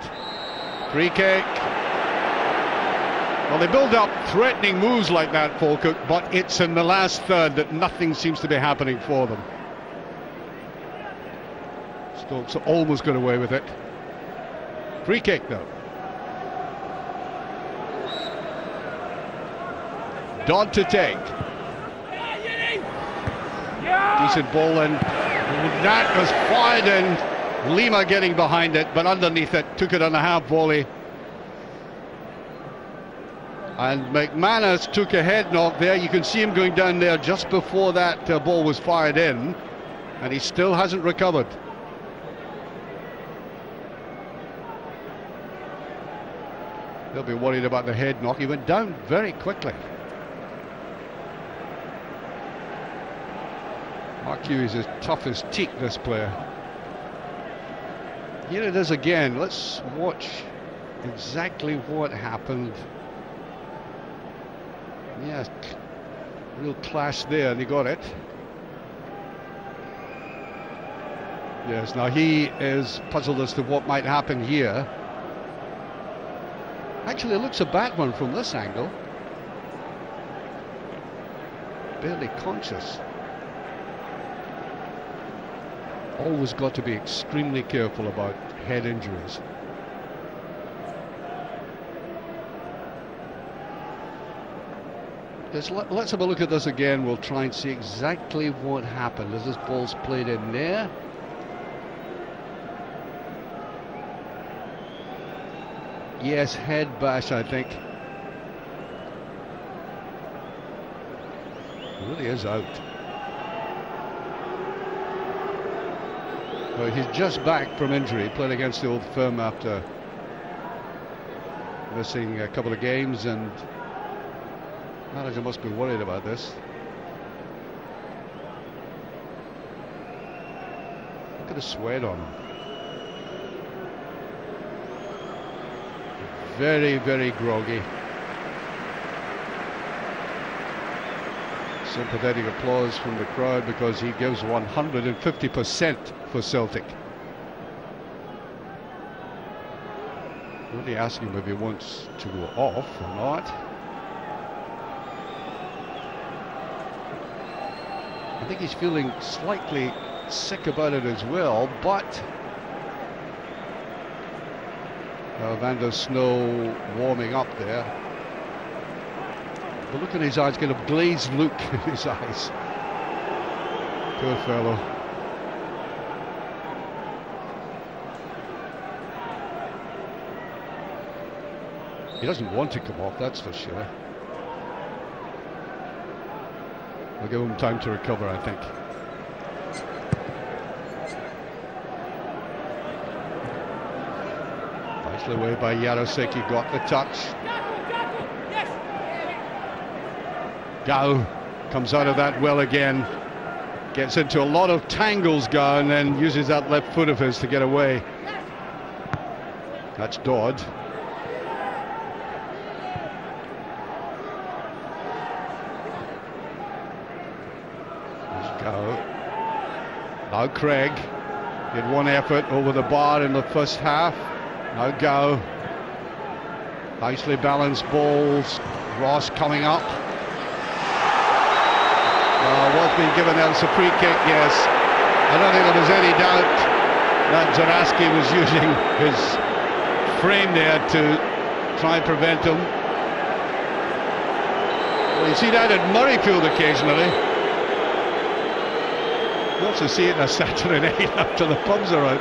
Free kick. Well, they build up threatening moves like that, Falkirk, but it's in the last third that nothing seems to be happening for them. Stokes almost got away with it. Free kick, though. Dodd to take. Decent ball, and that was fired in. Lima getting behind it, but underneath it, took it on a half volley. And McManus took a head knock there. You can see him going down there just before that ball was fired in, and he still hasn't recovered. They'll be worried about the head knock. He went down very quickly. Mark Hugh is as tough as teak, this player. Here it is again. Let's watch exactly what happened. Yeah, real clash there, and he got it. Yes, now he is puzzled as to what might happen here. Actually, it looks a bad one from this angle. Barely conscious. Always got to be extremely careful about head injuries. Let's have a look at this again. We'll try and see exactly what happened as this ball's played in there. Yes, head bash, I think. He really is out. Well, he's just back from injury. Played against the Old Firm after missing a couple of games, and manager must be worried about this. Look at the sweat on him. Very, very groggy. Sympathetic applause from the crowd because he gives 150% for Celtic. Really asking him if he wants to go off or not. I think he's feeling slightly sick about it as well, but Van der Snow warming up there. The look in his eyes, get a glazed look in his eyes. Poor fellow. He doesn't want to come off, that's for sure. We'll give him time to recover, I think. Nicely away by Jarosik, he got the touch. Gao comes out of that well again. Gets into a lot of tangles, Gao, and then uses that left foot of his to get away. That's Dodd. There's Gao. Now Craig did one effort over the bar in the first half. Now Gao. Nicely balanced balls. Ross coming up. What's been given there was a free kick, yes. I don't think there was any doubt that Zaraski was using his frame there to try and prevent him. Well, you see that at Murrayfield occasionally. You also see it on a Saturday night after the pubs are out.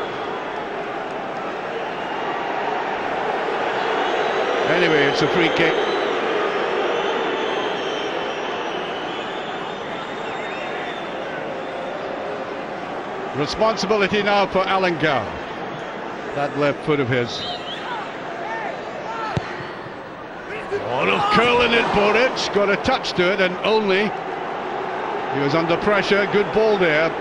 Anyway, it's a free kick. Responsibility now for Alan Gao. That left foot of his. A lot of curl in it, Boric. Got a touch to it, and only. He was under pressure. Good ball there.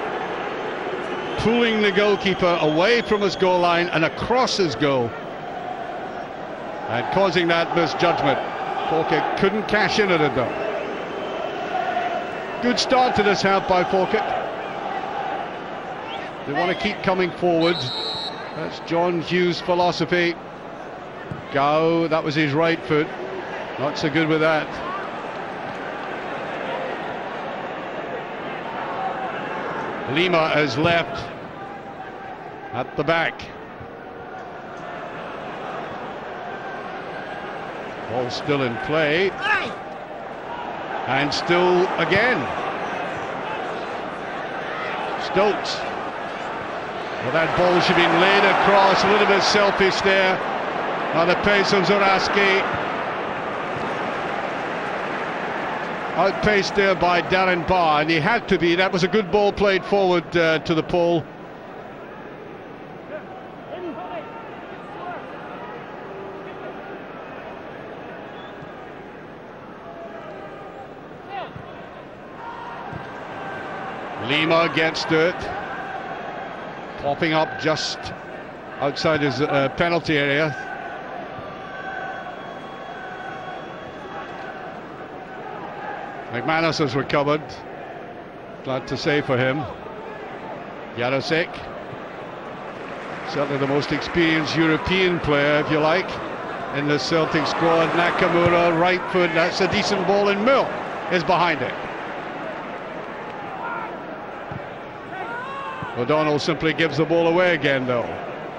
Pulling the goalkeeper away from his goal line and across his goal. And causing that misjudgment. Falkirk couldn't cash in at it though. Good start to this half by Falkirk. They want to keep coming forward. That's John Hughes' philosophy. Gao, that was his right foot. Not so good with that. Lima is left at the back. Ball still in play. And still again. Stokes. Well, that ball should have been laid across, a little bit selfish there. Now the pace of Zaraski. Outpaced there by Darren Barr, and he had to be. That was a good ball played forward to the pole. Lima gets to it. Popping up just outside his penalty area. McManus has recovered. Glad to say for him. Jarosek. Certainly the most experienced European player, if you like, in the Celtic squad. Nakamura, right foot. That's a decent ball, and Mill is behind it. O'Donnell simply gives the ball away again, though.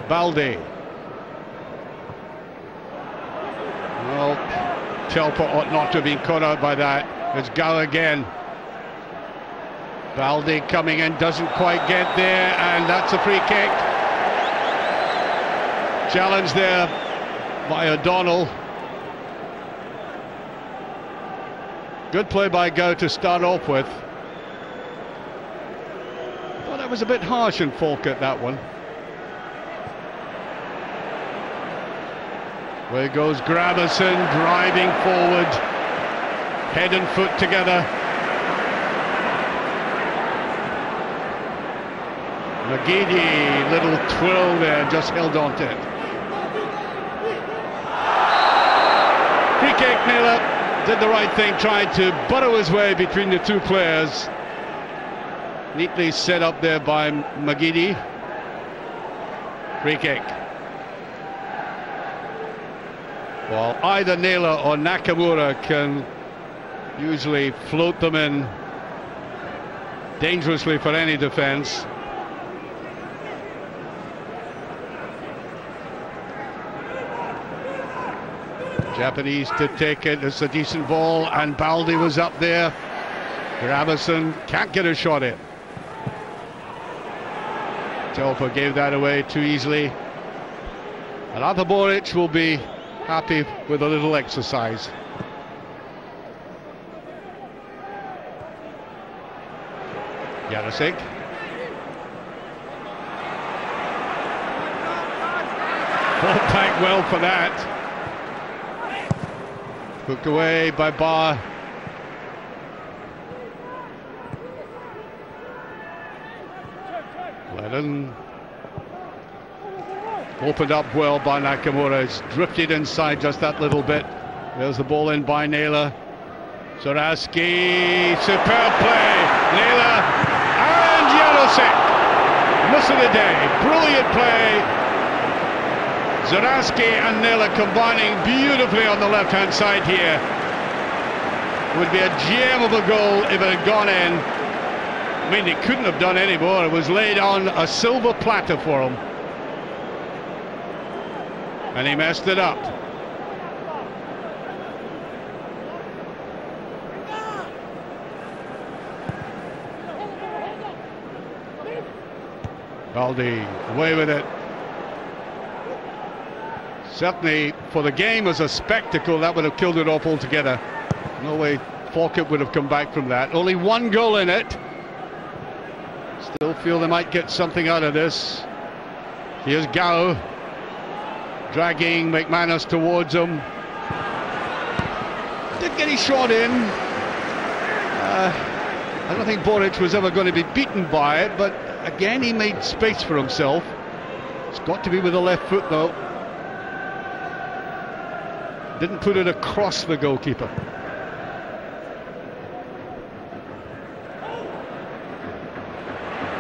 Balde. Well, Telfer ought not to have been caught out by that. It's Gao again. Balde coming in, doesn't quite get there, and that's a free kick. Challenge there by O'Donnell. Good play by Gao to start off with. That was a bit harsh in Falkirk, that one. Where goes Gravison, driving forward, head and foot together. McGeady, little twill there, just held on to it. Free kick, Naylor did the right thing, tried to burrow his way between the two players. Neatly set up there by McGeady. Free kick. Well, either Naylor or Nakamura can usually float them in dangerously for any defence. Japanese to take it. It's a decent ball, and Balde was up there. Gravison can't get a shot in. Telfer gave that away too easily. And Arthur Boric will be happy with a little exercise. Jarosik. Fought back well for that. Hooked away by Barr. Lennon opened up well by Nakamura. It's drifted inside just that little bit. There's the ball in by Naylor. Zoraski, superb play. Naylor and Jarosik. Miss of the day. Brilliant play. Zoraski and Naylor combining beautifully on the left-hand side here. Would be a gem of a goal if it had gone in. I mean, they couldn't have done any more. It was laid on a silver platter for him. And he messed it up. Baldi away with it. Certainly for the game as a spectacle, that would have killed it off altogether. No way Falkirk would have come back from that. Only one goal in it. Still feel they might get something out of this. Here's Gao dragging McManus towards him. Did get his shot in. I don't think Boric was ever going to be beaten by it, but again he made space for himself. It's got to be with the left foot though. Didn't put it across the goalkeeper.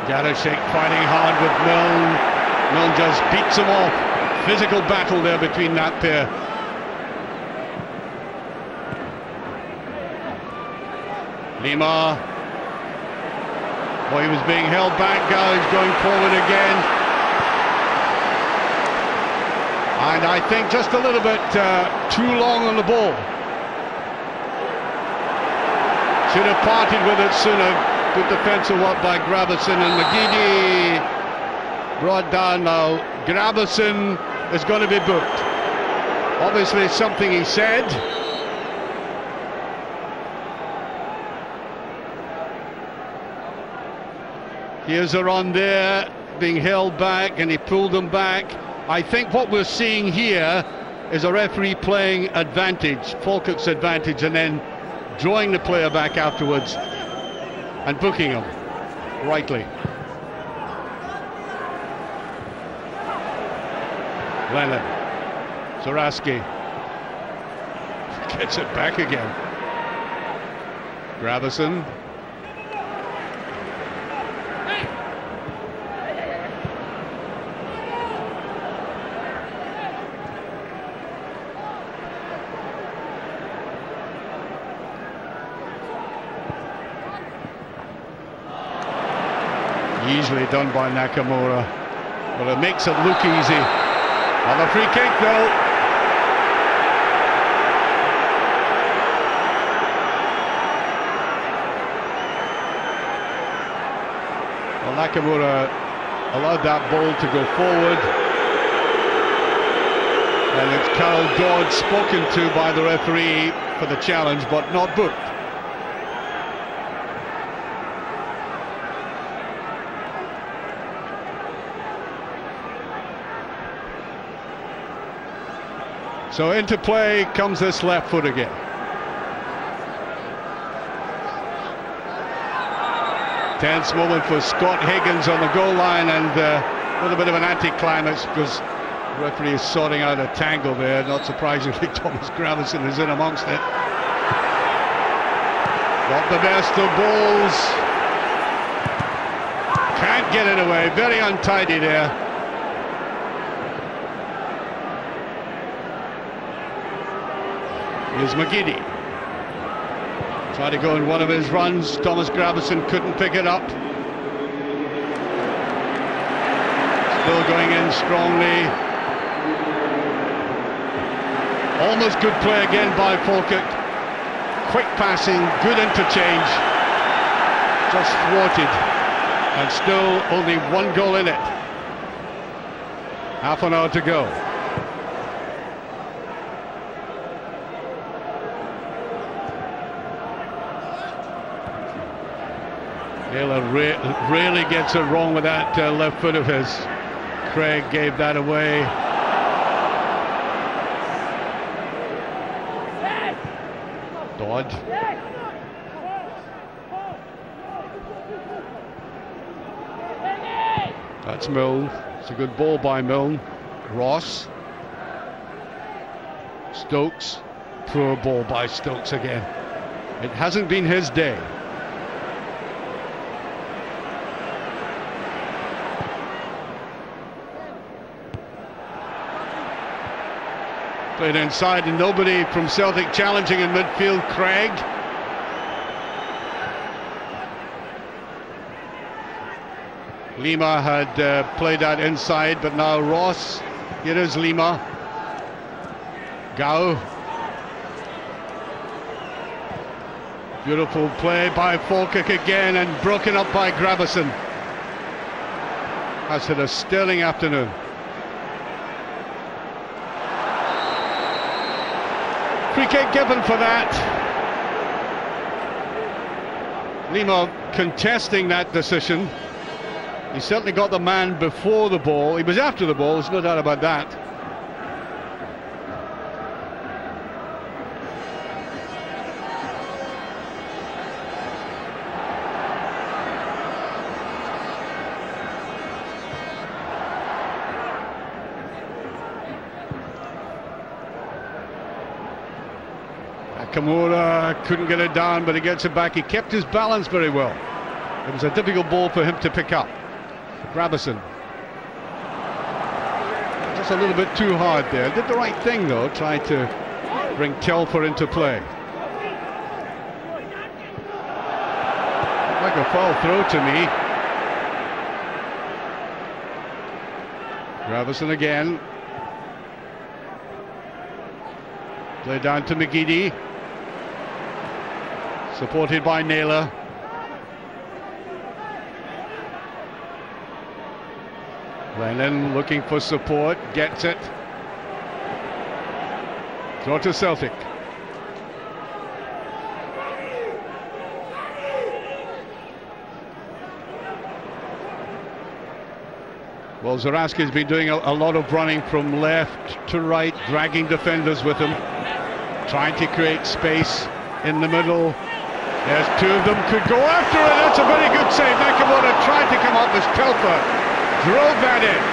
Jarosik fighting hard with Milne. Milne just beats him off. Physical battle there between that pair. Lima. Well, he was being held back. Gao is going forward again. And I think just a little bit too long on the ball. Should have parted with it sooner. Good defensive work by Gravison, and McGeady brought down now. Gravison is going to be booked. Obviously something he said. Here's a run there, being held back, and he pulled him back. I think what we're seeing here is a referee playing advantage, Falkirk's advantage, and then drawing the player back afterwards and booking him rightly. Lennon, Zoraski gets it back again. Gravison. Easily done by Nakamura. Well, it makes it look easy. On the free kick though. Well, Nakamura allowed that ball to go forward. And it's Carol Dodd spoken to by the referee for the challenge, but not booked. So into play comes this left foot again. Tense moment for Scott Higgins on the goal line, and a little bit of an anticlimax because the referee is sorting out a tangle there. Not surprisingly, Thomas Gravison is in amongst it. Got the best of balls. Can't get it away. Very untidy there. Here's McGeady. Tried to go in one of his runs. Thomas Gravison couldn't pick it up. Still going in strongly. Almost good play again by Falkirk. Quick passing, good interchange. Just thwarted. And still only one goal in it. Half an hour to go. Naylor really gets it wrong with that left foot of his. Craig gave that away. Dodd. That's Milne. It's a good ball by Milne. Ross. Stokes. Poor ball by Stokes again. It hasn't been his day. Played inside and nobody from Celtic challenging in midfield. Craig. Lima had played that inside, but now Ross. Here is Lima. Gao. Beautiful play by Falkirk again and broken up by Gravison. Has had a sterling afternoon. Free kick given for that. Lima contesting that decision. He certainly got the man before the ball. He was after the ball, there's no doubt about that. Nakamura couldn't get it down, but he gets it back. He kept his balance very well. It was a difficult ball for him to pick up. Gravison. Just a little bit too hard there. Did the right thing though, tried to bring Telfer into play. Like a foul throw to me. Gravison again. Play down to McGeady. Supported by Naylor. Lennon looking for support, gets it. Throw to Celtic. Well, Zaraski's been doing a lot of running from left to right, dragging defenders with him, trying to create space in the middle. Yes, two of them could go after it. That's a very good save. Nakamura tried to come up as Telfer drove that in.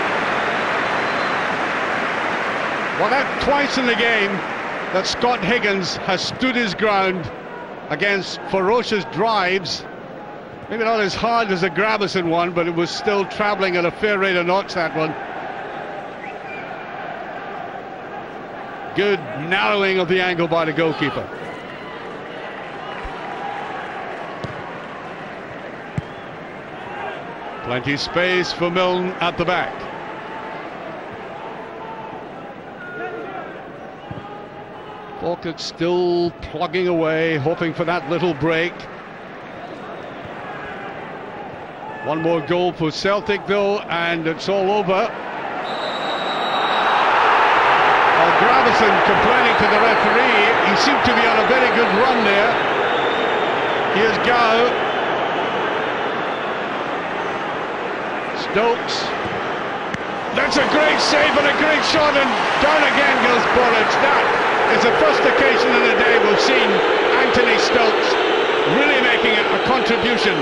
Well, that twice in the game that Scott Higgins has stood his ground against ferocious drives. Maybe not as hard as the Gravison one, but it was still travelling at a fair rate of knots, that one. Good narrowing of the angle by the goalkeeper. Plenty of space for Milne at the back. Falkirk still plugging away, hoping for that little break. One more goal for Celtic though, and it's all over. Well, Gravison complaining to the referee. He seemed to be on a very good run there. Here's Gao. Stokes. That's a great save and a great shot, and down again goes Borich. That is the first occasion in the day we've seen Anthony Stokes really making a contribution.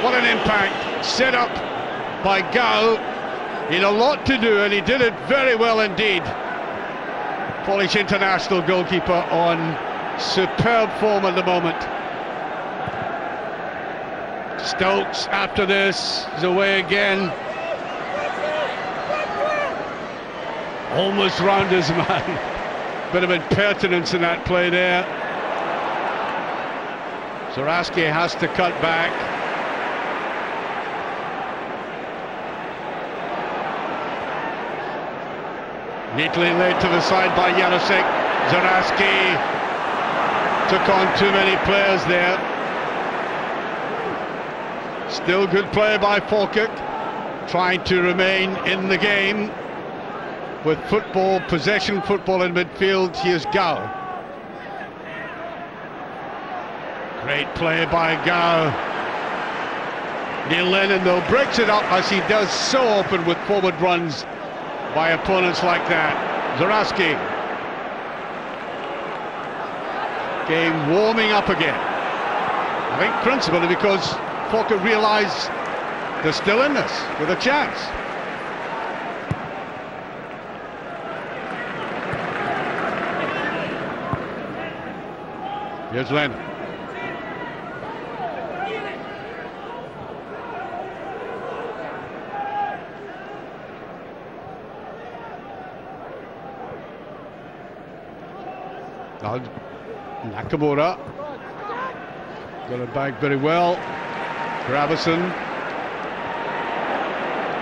What an impact. Set up by Gao. He had a lot to do and he did it very well indeed. Polish international goalkeeper on superb form at the moment. Stokes after this is away again. Almost round his man. Bit of impertinence in that play there. Zaraski has to cut back. Neatly laid to the side by Janusek. Zaraski took on too many players there. Still good play by Falkirk, trying to remain in the game with football, possession football in midfield. Here's Gao. Great play by Gao. Neil Lennon though breaks it up, as he does so often with forward runs by opponents like that. Zaraski. Game warming up again. I think principally because Falkirk realise they're still in this with a chance. Here's Lennon. Now Nakamura got it back very well. Gravison.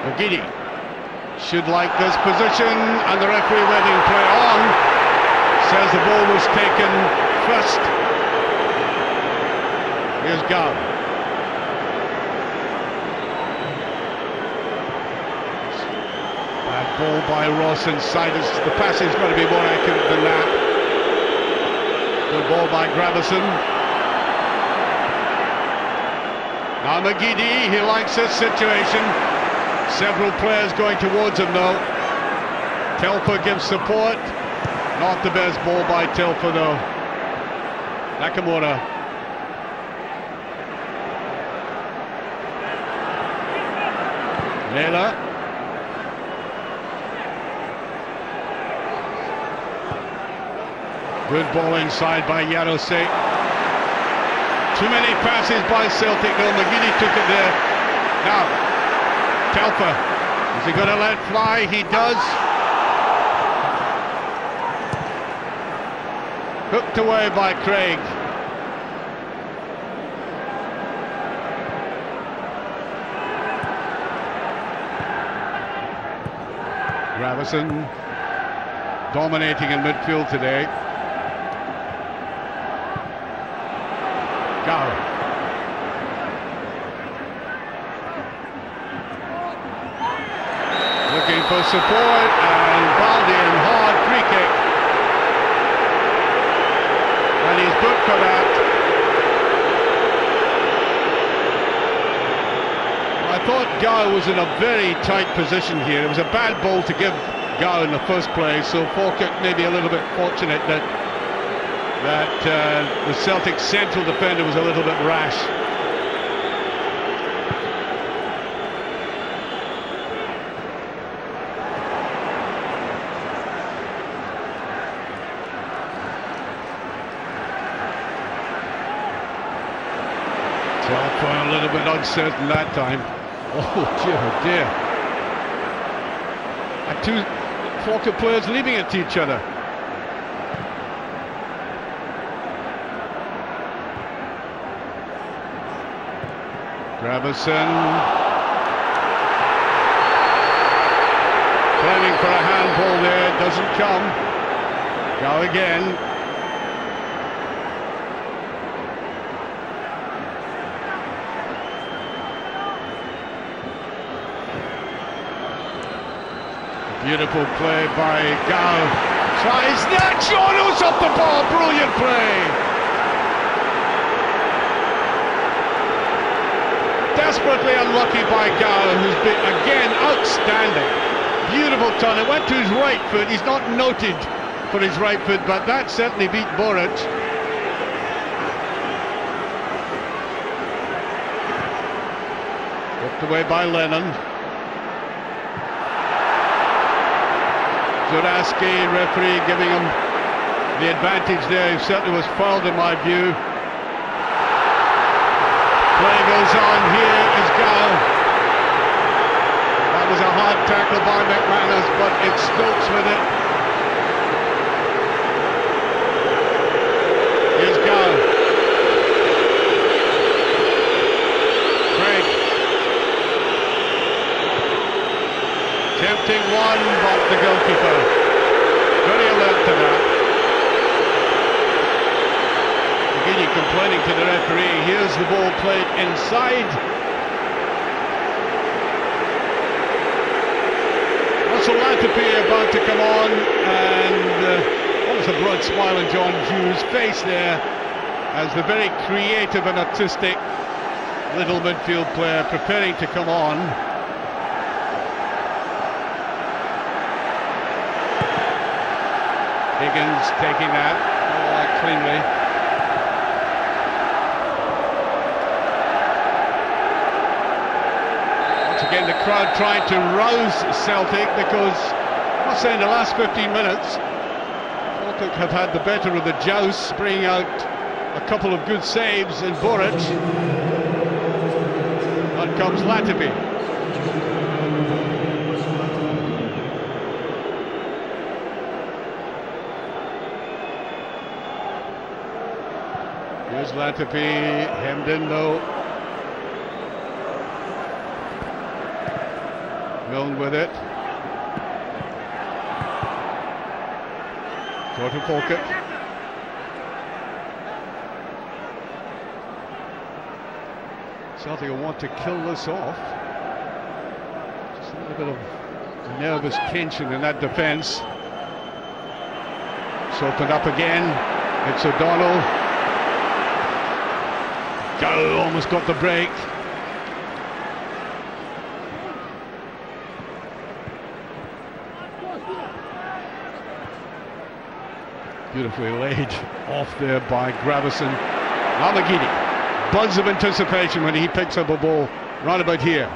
McGeady should like this position, and the referee letting play on. Says the ball was taken first. Here's Gow. Bad ball by Ross inside. The passing's got to be more accurate than that. Good ball by Gravison. Now McGeady, he likes this situation. Several players going towards him though. Telfer gives support. Not the best ball by Telfer though. Nakamura. Naylor. Good ball inside by Yarosek. Too many passes by Celtic though. McGeady took it there. Now, Telfer. Is he going to let fly? He does. Hooked away by Craig. Gravison dominating in midfield today. Gow. Looking for support, and Baldian hard free kick. And he's booked for that. I thought Gow was in a very tight position here. It was a bad ball to give Gow in the first place, so Falkirk maybe a little bit fortunate that the Celtic central defender was a little bit rash. Telfer a little bit uncertain that time. Oh dear, oh dear. And two Falkirk players leaving it to each other. Gravison planning for a handball there, doesn't come. Go again. Beautiful play by Gow. Tries that. Jono's off the ball. Brilliant play. Desperately unlucky by Gow, who's been again outstanding. Beautiful turn. It went to his right foot. He's not noted for his right foot, but that certainly beat Boric. Whipped away by Lennon. Zuraski, referee, giving him the advantage there. He certainly was fouled in my view. Play goes on. Here is Gow. That was a hard tackle by McManus, but it's Stokes with it. Here's Gow. Craig. Tempting one, but the goalkeeper very alert to that. McGeady complaining to the referee. Here's the ball played inside. Russell Latipi about to come on, and what was a broad smile on John Hughes' face there as the very creative and artistic little midfield player preparing to come on. Higgins taking that cleanly. Once again, the crowd trying to rouse Celtic because, I must say, in the last 15 minutes, Celtic have had the better of the joust, bringing out a couple of good saves in Boric. On comes Latipi. Here's Latipi, hemmed in though. Milne with it. Short of Falkirk. Celtic will want to kill this off. Just a little bit of nervous tension in that defence. It's opened up again. It's O'Donnell. Go, almost got the break. Beautifully laid off there by Gravison. Lamagidi. Buzz of anticipation when he picks up a ball right about here.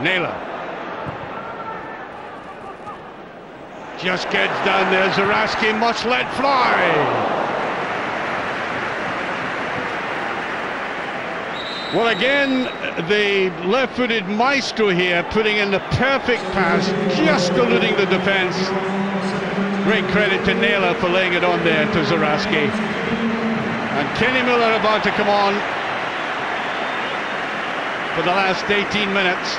Naylor. Just gets down there. Zaraski must let fly. Well, again, the left-footed maestro here putting in the perfect pass, just eluding the defence. Great credit to Naylor for laying it on there to Zaraski. And Kenny Miller about to come on for the last 18 minutes.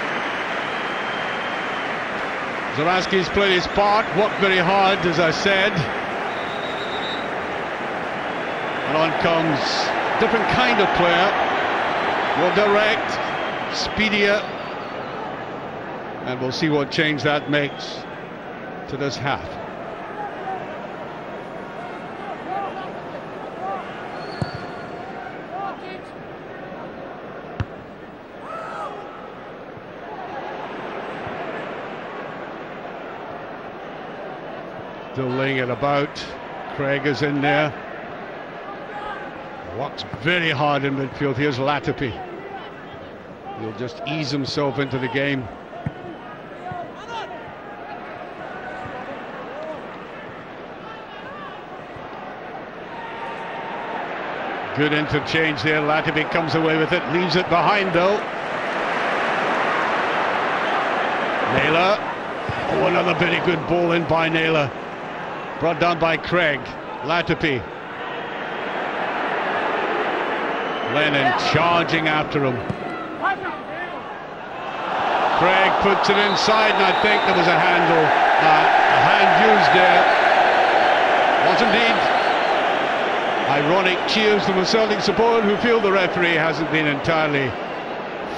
Zaraski's played his part, worked very hard, as I said. And on comes a different kind of player, more direct, speedier. And we'll see what change that makes to this half. Still laying it about. Craig is in there. Works very hard in midfield. Here's Latipi. He'll just ease himself into the game. Good interchange there. Latipi comes away with it. Leaves it behind though. Naylor. Oh, another very good ball in by Naylor. Brought down by Craig. Latipi. Lennon charging after him. Craig puts it inside, and I think there was a handle. A hand used there. Was indeed. Ironic cheers from a Celtic supporter who feel the referee hasn't been entirely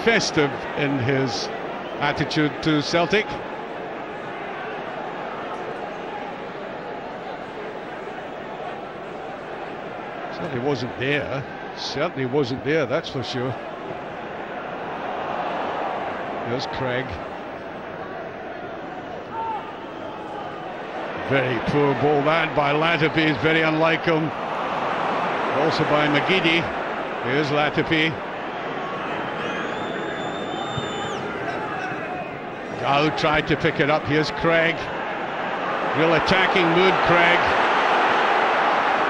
festive in his attitude to Celtic. Certainly wasn't there. Certainly wasn't there, that's for sure. There's Craig. Very poor ball that by Latipi, is very unlike him. Also by McGeady. Here's Latipi. Gow tried to pick it up. Here's Craig. Real attacking mood, Craig.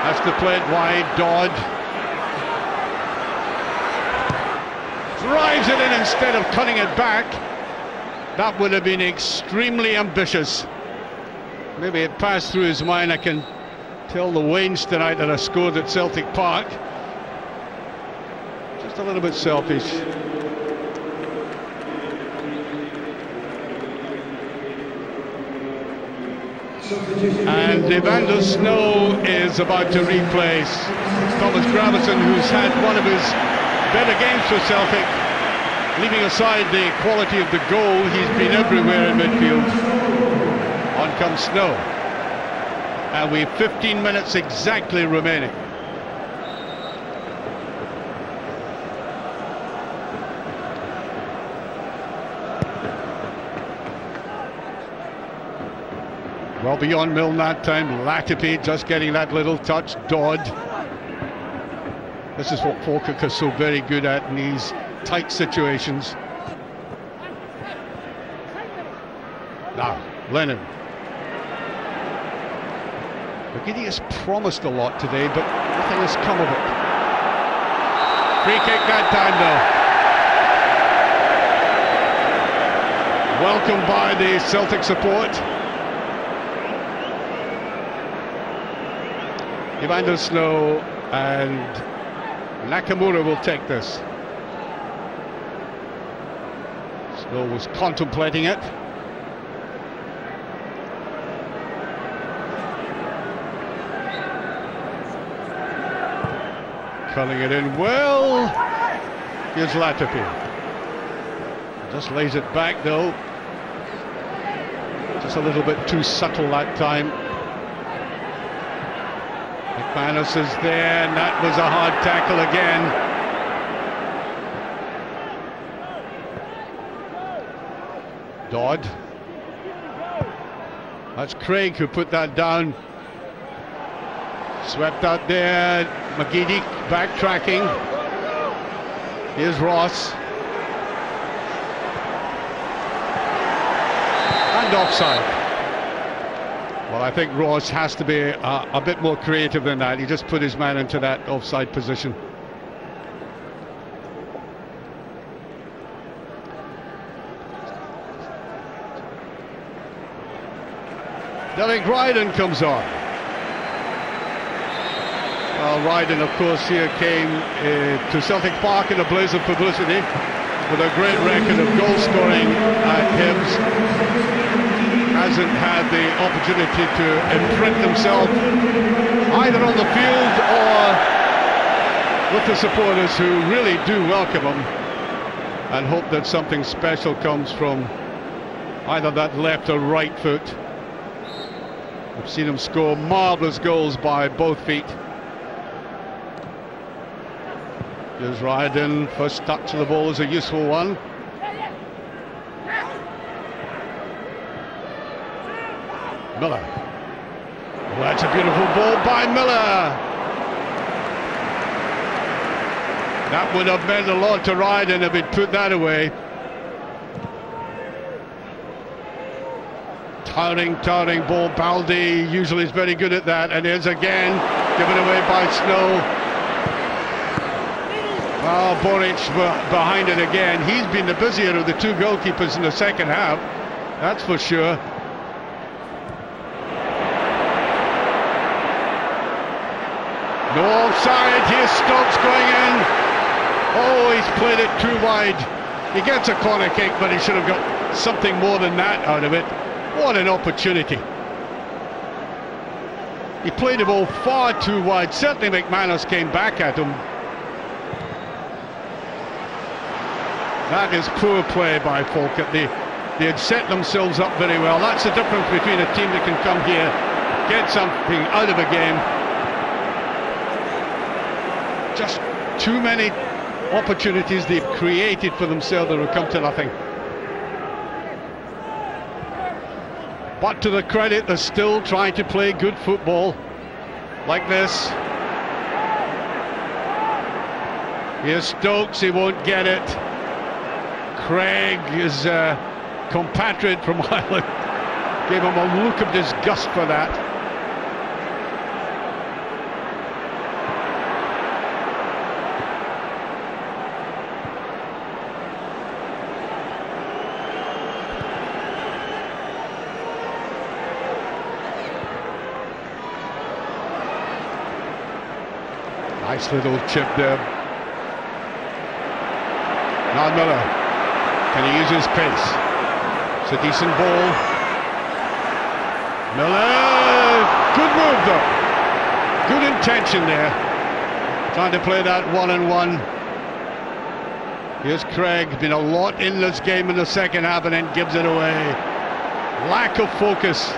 Has to play it wide. Dodd drives it in instead of cutting it back. That would have been extremely ambitious. Maybe it passed through his mind. I can tell the Wains tonight that I scored at Celtic Park. Just a little bit selfish. And Evander Snow is about to replace Thomas Gravison, who's had one of his better games for Celtic. Leaving aside the quality of the goal, he's been everywhere in midfield. On comes Snow. And we've 15 minutes exactly remaining. Well beyond Milne that time. Latipi just getting that little touch. Dodd. This is what Falkirk is so very good at in these tight situations. Now, Lennon. McGeady has promised a lot today, but nothing has come of it. Free kick that time, though. Welcomed by the Celtic support. Evander Snow and Nakamura will take this. Snow was contemplating it. Culling it in well. Here's Latapi. Just lays it back though. Just a little bit too subtle that time. McManus is there, and that was a hard tackle again. Dodd. That's Craig who put that down. Swept out there. McGeady backtracking. Here's Ross. And offside. Well, I think Ross has to be a bit more creative than that. He just put his man into that offside position. Derek Ryden comes on. Well, Ryden, of course, here came to Celtic Park in a blaze of publicity with a great record of goal scoring at Hibs. Hasn't had the opportunity to imprint himself either on the field or with the supporters who really do welcome him and hope that something special comes from either that left or right foot. I've seen him score marvellous goals by both feet. Here's Ryden, first touch of the ball is a useful one. Miller. Well, that's a beautiful ball by Miller. That would have meant a lot to Ryden if he'd put that away. Towering ball. Baldi usually is very good at that, and is again given away by Snow. Oh, Boric behind it again. He's been the busier of the two goalkeepers in the second half, that's for sure. No offside. Here's Stokes going in. Oh, he's played it too wide. He gets a corner kick, but he should have got something more than that out of it. What an opportunity. He played the ball far too wide. Certainly McManus came back at him. That is poor play by Falkirk. They had set themselves up very well. That's the difference between a team that can come here, get something out of a game. Just too many opportunities they've created for themselves that will come to nothing. But to the credit, they're still trying to play good football like this. Here's Stokes, he won't get it. Craig, his compatriot from Ireland, gave him a look of disgust for that. Nice little chip there. Now Miller. Can he use his pace? It's a decent ball. Miller. Good move though. Good intention there. Trying to play that one-on-one. Here's Craig. Been a lot in this game in the second half and then gives it away. Lack of focus.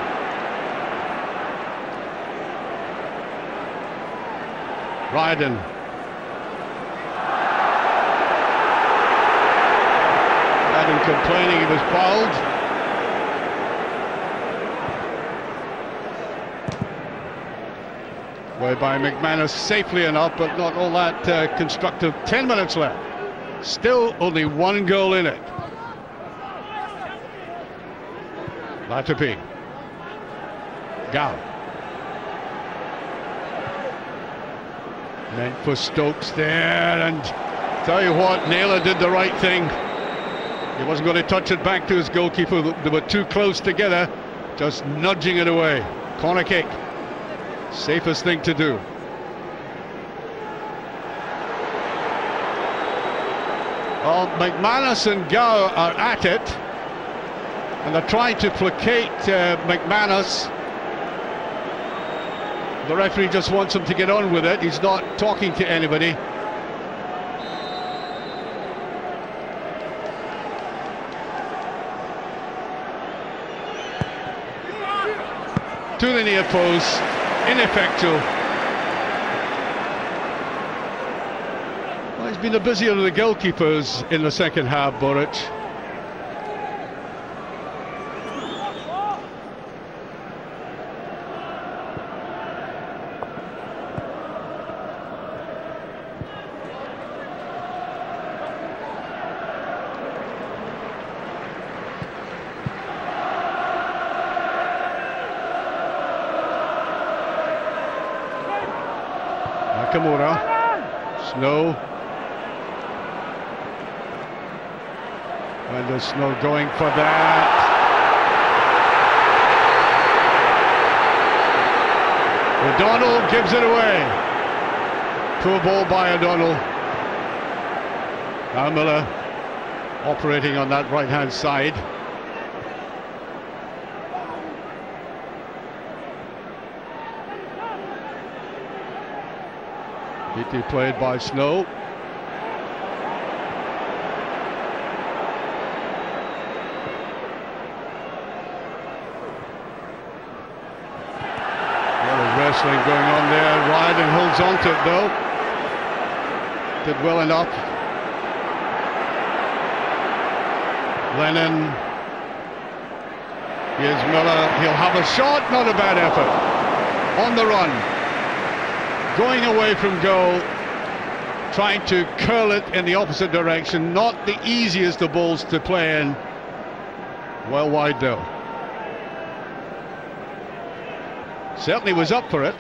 Ryden. Ryden complaining he was fouled. Way by McManus safely enough, but not all that constructive. 10 minutes left. Still only one goal in it. Latapi. Gow. Meant for Stokes there, and Tell you what, Naylor did the right thing. He wasn't going to touch it back to his goalkeeper. They were too close together, just nudging it away. Corner kick. Safest thing to do. Well, McManus and Gow are at it, and they're trying to placate McManus. The referee just wants him to get on with it. He's not talking to anybody. To the near post, ineffectual. Well, he's been the busier of the goalkeepers in the second half, Boric. Nakamura, Snow, and there's Snow going for that. O'Donnell gives it away. Poor ball by O'Donnell. Now Miller operating on that right hand side. Beatty played by Snow. Wrestling going on there. Ryden holds on to it though. Did well enough. Lennon. Here's Miller. He'll have a shot. Not a bad effort. On the run. Going away from goal. Trying to curl it in the opposite direction. Not the easiest of balls to play in. Well wide though. Certainly was up for it.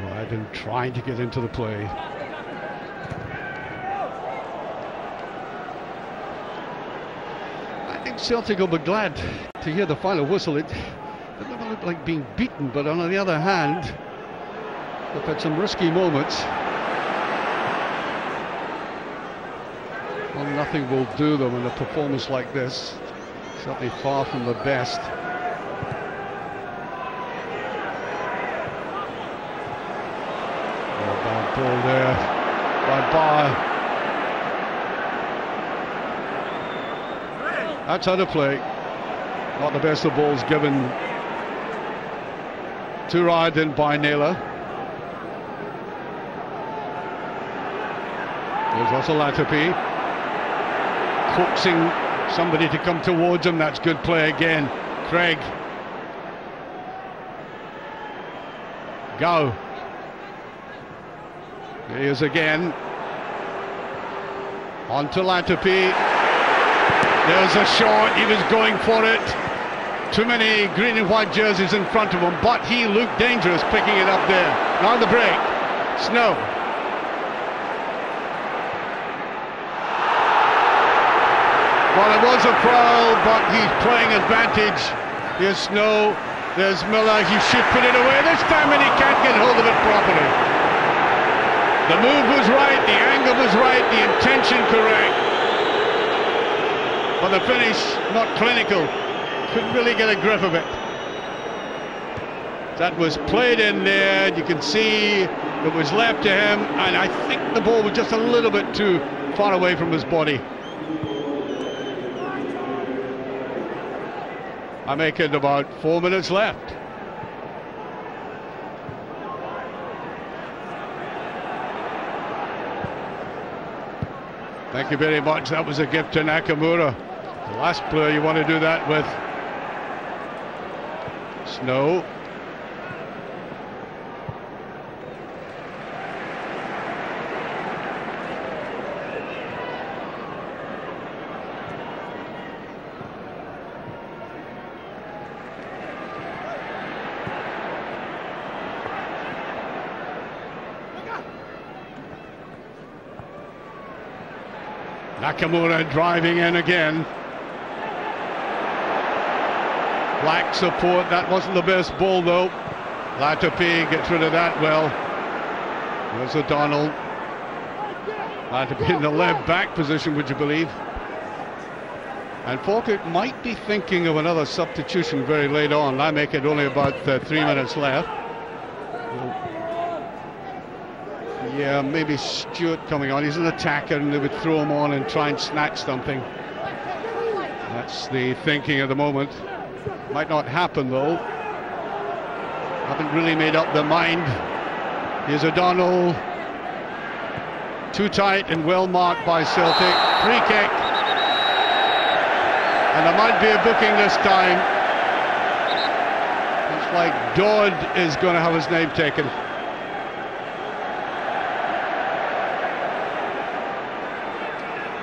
Ryden trying to get into the play. Celtic will be glad to hear the final whistle. It doesn't look like being beaten, but on the other hand, they've had some risky moments. Well, nothing will do them in a performance like this. Certainly far from the best. Oh, bad ball there by Barr. That's how to play. Not the best of balls given to Ryden by Naylor. There's also Latapi coaxing somebody to come towards him. That's good play again. Craig. Gow. There he is again. On to Latapi. There's a shot, he was going for it. Too many green and white jerseys in front of him, but he looked dangerous picking it up there. Now the break. Snow. Well, it was a foul, but he's playing advantage. Here's Snow, there's Miller, he should put it away this time and he can't get hold of it properly. The move was right, the angle was right, the intention correct. But the finish, not clinical. Couldn't really get a grip of it. That was played in there. You can see it was left to him, and I think the ball was just a little bit too far away from his body. I make it about 4 minutes left. Thank you very much. That was a gift to Nakamura. The last player you want to do that with. Snow. Nakamura driving in again. Black support, that wasn't the best ball though. Latapi gets rid of that well. There's O'Donnell. Latapi in the left back position, would you believe? And Falkirk might be thinking of another substitution very late on. I make it only about 3 minutes left. Yeah, maybe Stewart coming on. He's an attacker and they would throw him on and try and snatch something. That's the thinking at the moment. Might not happen though. Haven't really made up their mind. Here's O'Donnell. Too tight and well marked by Celtic. Free kick. And there might be a booking this time. Looks like Dodd is going to have his name taken.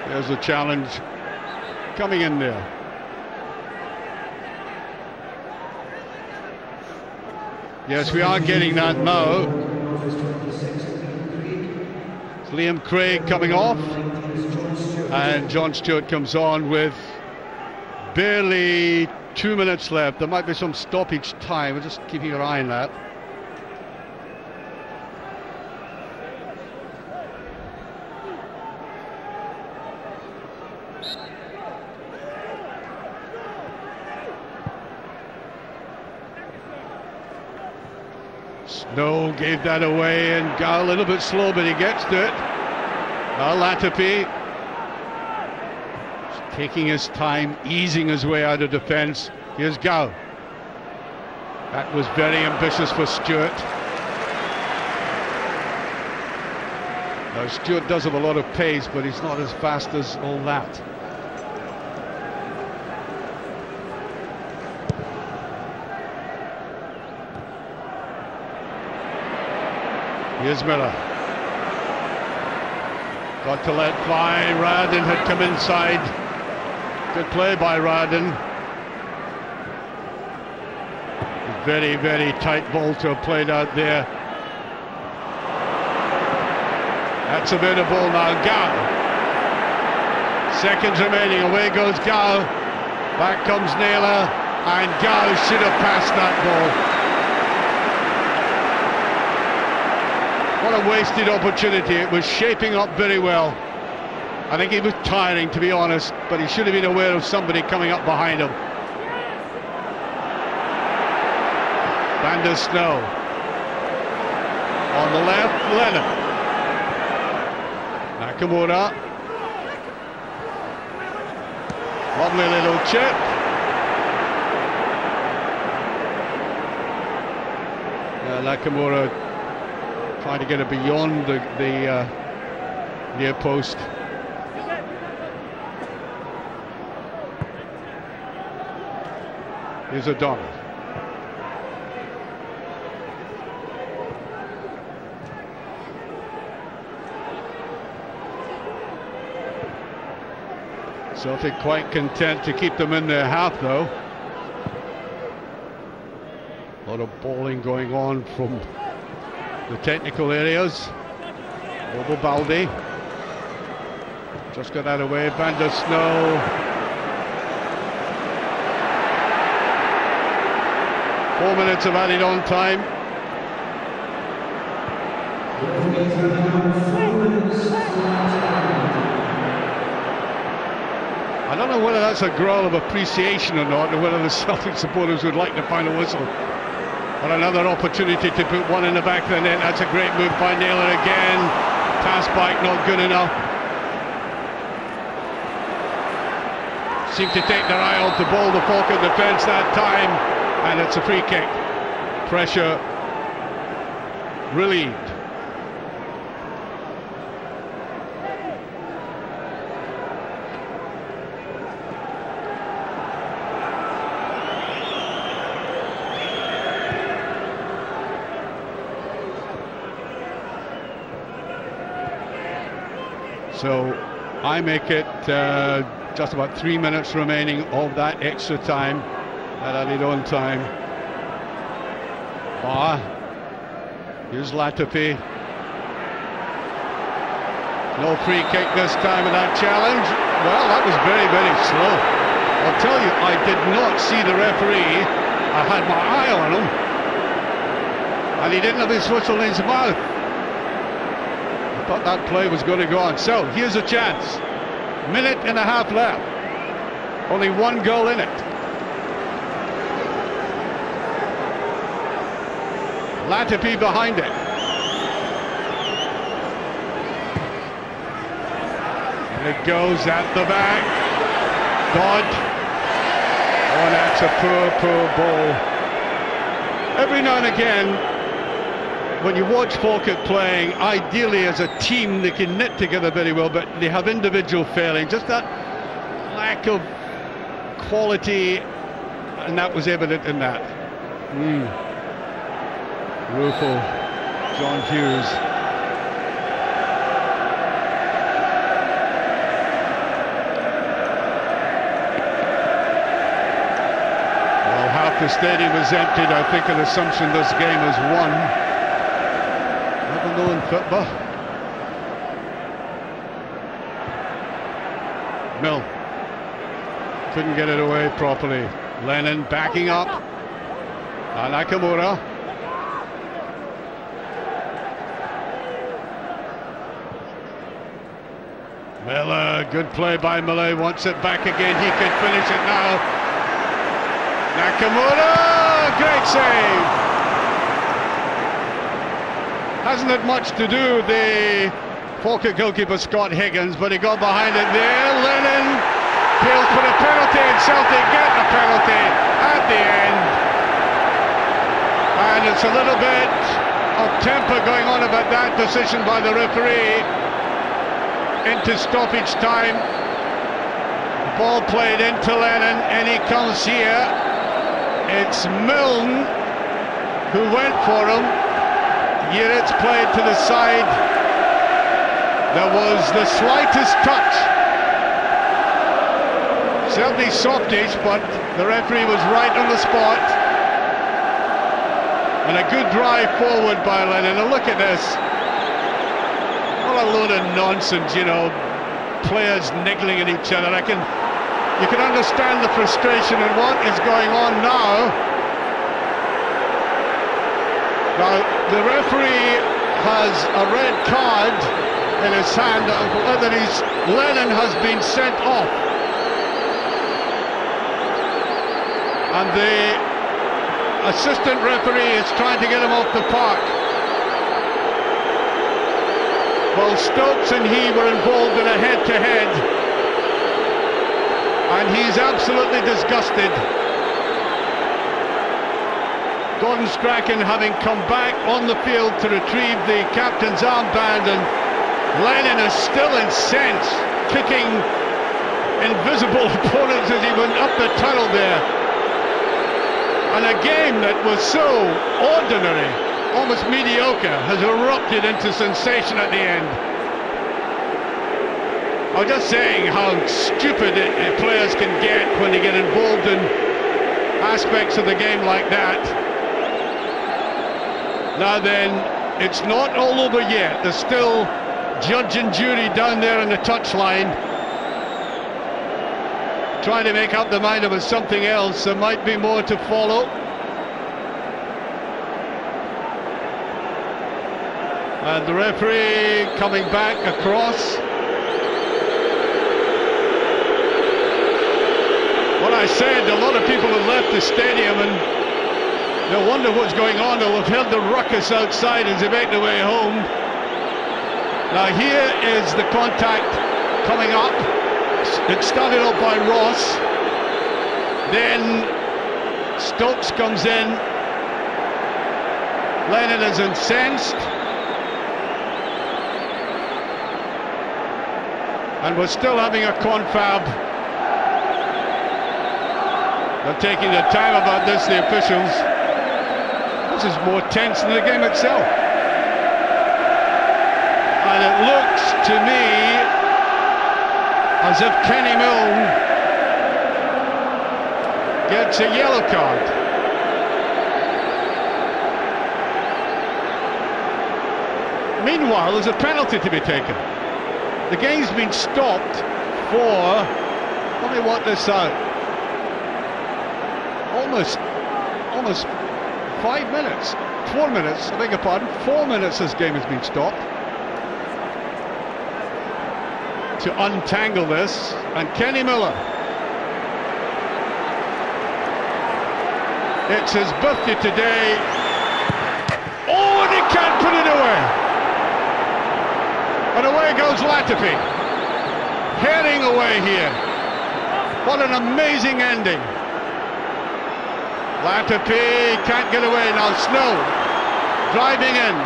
There's the challenge coming in there. Yes, we are getting that now. It's Liam Craig coming off, and John Stewart comes on with barely 2 minutes left. There might be some stoppage time. We're just keeping your eye on that. Snow gave that away, and Gow a little bit slow, but he gets to it. Now Latapi taking his time, easing his way out of defence. Here's Gow. That was very ambitious for Stewart. Now Stewart does have a lot of pace, but he's not as fast as all that. Here's Miller. Got to let fly. Radin had come inside. Good play by Radin. Very, very tight ball to have played out there. That's a bit of ball now. Gow. Seconds remaining. Away goes Gow. Back comes Naylor. And Gow should have passed that ball. What a wasted opportunity. It was shaping up very well. I think he was tiring, to be honest, but he should have been aware of somebody coming up behind him. Van der Snow. On the left, Lennon. Nakamura. Lovely little chip. Nakamura trying to get it beyond the near post. Here's O'Donnell. Celtic quite content to keep them in their half though. A lot of bowling going on from the technical areas. Over Baldi. Just got that away. Van der Snow. 4 minutes of added on time. I don't know whether that's a growl of appreciation or not, or whether the Celtic supporters would like to find a whistle. But another opportunity to put one in the back of the net. That's a great move by Naylor again. Pass back not good enough. Seemed to take their eye off the ball, the Falkirk defence that time, and it's a free kick. Pressure relieved. So I make it just about 3 minutes remaining of that extra time, that added on time. Here's Latapi. No free kick this time in that challenge. Well, that was very, very slow. I'll tell you, I did not see the referee. I had my eye on him, and he didn't have his whistle in his mouth. I thought that play was going to go on. So here's a chance. Minute and a half left. Only one goal in it. Latapi behind it. And it goes at the back. Dodd. Oh, that's a poor ball. Every now and again, when you watch Falkirk playing, ideally as a team they can knit together very well, but they have individual failing. Just that lack of quality, and that was evident in that. Rufo, John Hughes. Well, half the stadium is emptied. I think an assumption this game is won. Never know in football. Mill couldn't get it away properly. Lennon backing up. Nakamura. Miller, good play by Malay, wants it back again, he can finish it now. Nakamura, great save. Hasn't had much to do, the Falkirk goalkeeper Scott Higgins, but he got behind it there. Lennon appeals for a penalty, and Celtic get a penalty at the end. And it's a little bit of temper going on about that decision by the referee. Into stoppage time. The ball played into Lennon, and he comes here. It's Milne who went for him. Here it's played to the side. There was the slightest touch. Certainly softish, but the referee was right on the spot. And a good drive forward by Lennon. And look at this. What a load of nonsense, you know, players niggling at each other. You can understand the frustration and what is going on now. Now, the referee has a red card in his hand, whether Lennon has been sent off. And the assistant referee is trying to get him off the park. Well, Stokes and he were involved in a head-to-head, and he's absolutely disgusted. Gordon Strachan having come back on the field to retrieve the captain's armband, and Lennon is still incensed, kicking invisible opponents as he went up the tunnel there. And a game that was so ordinary, almost mediocre, has erupted into sensation at the end. I'm just saying how stupid players can get when they get involved in aspects of the game like that. Now then, it's not all over yet. There's still judge and jury down there on the touchline, trying to make up the mind of something else. There might be more to follow. And the referee coming back across. What I said, a lot of people have left the stadium and they'll wonder what's going on. They'll have heard the ruckus outside as they make their way home. Now here is the contact coming up. It started off by Ross. Then Stokes comes in. Lennon is incensed. And we're still having a confab. They're taking their time about this, the officials. This is more tense than the game itself. And it looks to me as if Kenny Milne gets a yellow card. Meanwhile, there's a penalty to be taken. The game's been stopped for, let me work this out, almost 5 minutes, 4 minutes, I beg your pardon, 4 minutes this game has been stopped. To untangle this, and Kenny Miller. It's his birthday today. Oh, and he can't put it away. And away goes Latifi. Heading away here. What an amazing ending. Latifi can't get away now. Snow driving in.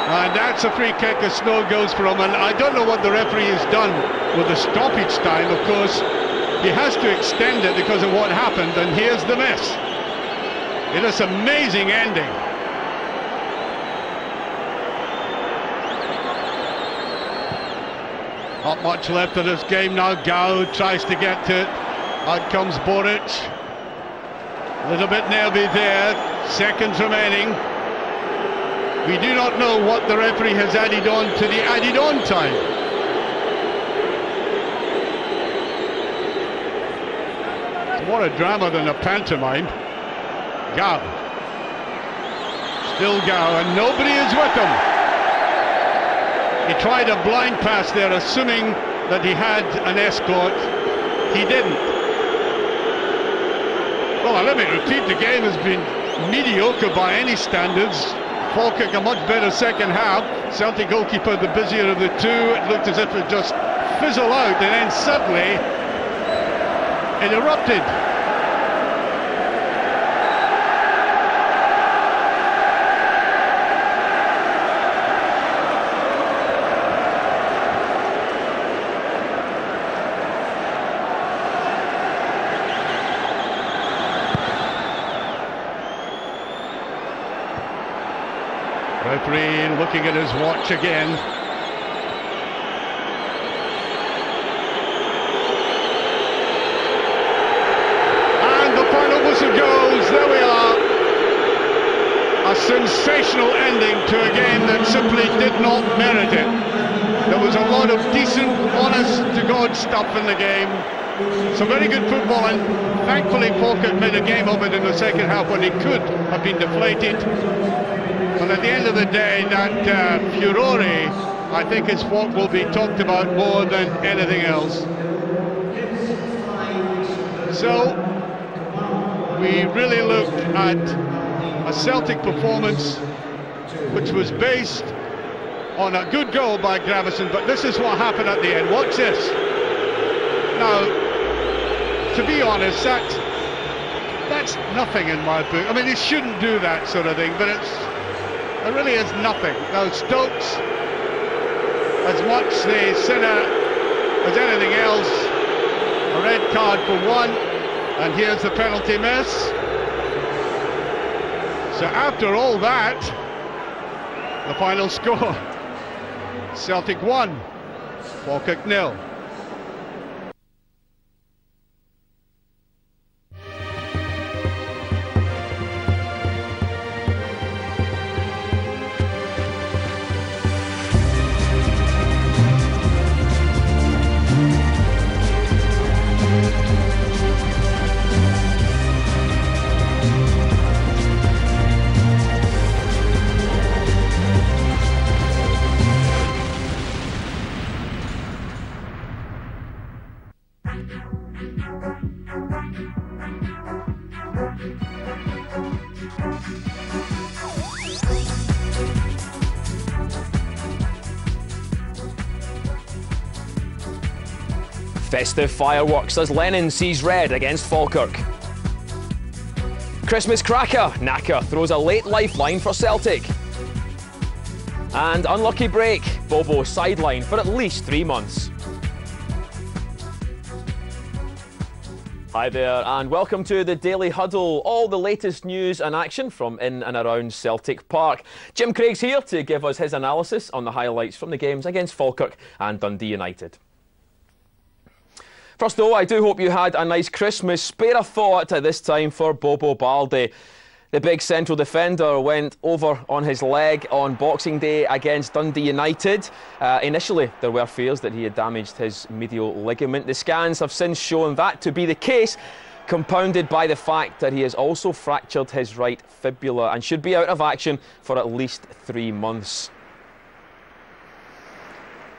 And that's a free kick as Snow goes for him. And I don't know what the referee has done with the stoppage time. Of course, he has to extend it because of what happened. And here's the miss. It is amazing ending. Not much left of this game now. Gao tries to get to it. Out comes Boric. A little bit nervy there. Seconds remaining. We do not know what the referee has added on to the added on time. It's more a drama than a pantomime. Gao. Still Gao, and nobody is with him. He tried a blind pass there, assuming that he had an escort. He didn't. Well, let me repeat, the game has been mediocre by any standards. Falkirk a much better second half. Celtic goalkeeper the busier of the two. It looked as if it just fizzled out, and then suddenly it erupted. Referee looking at his watch again. And the final whistle goes. There we are. A sensational ending to a game that simply did not merit it. There was a lot of decent, honest-to-God stuff in the game. Some very good football, and thankfully Falkirk made a game of it in the second half when he could have been deflated. But at the end of the day, that furore, I think, is what will be talked about more than anything else. So, we really looked at a Celtic performance which was based on a good goal by Gravison, but this is what happened at the end. Watch this. Now, to be honest, that's nothing in my book. I mean, he shouldn't do that sort of thing, but it really is nothing. Now, Stokes, as much the sinner as anything else, a red card for one, and here's the penalty miss. So after all that, the final score, Celtic 1, Falkirk 0. Festive fireworks as Lennon sees red against Falkirk. Christmas cracker, Naka throws a late lifeline for Celtic. And unlucky break, Bobo sidelined for at least 3 months. Hi there and welcome to the Daily Huddle, all the latest news and action from in and around Celtic Park. Jim Craig's here to give us his analysis on the highlights from the games against Falkirk and Dundee United. First though, I do hope you had a nice Christmas. Spare a thought at this time for Bobo Baldé. The big central defender went over on his leg on Boxing Day against Dundee United. Initially, there were fears that he had damaged his medial ligament. The scans have since shown that to be the case, compounded by the fact that he has also fractured his right fibula and should be out of action for at least 3 months.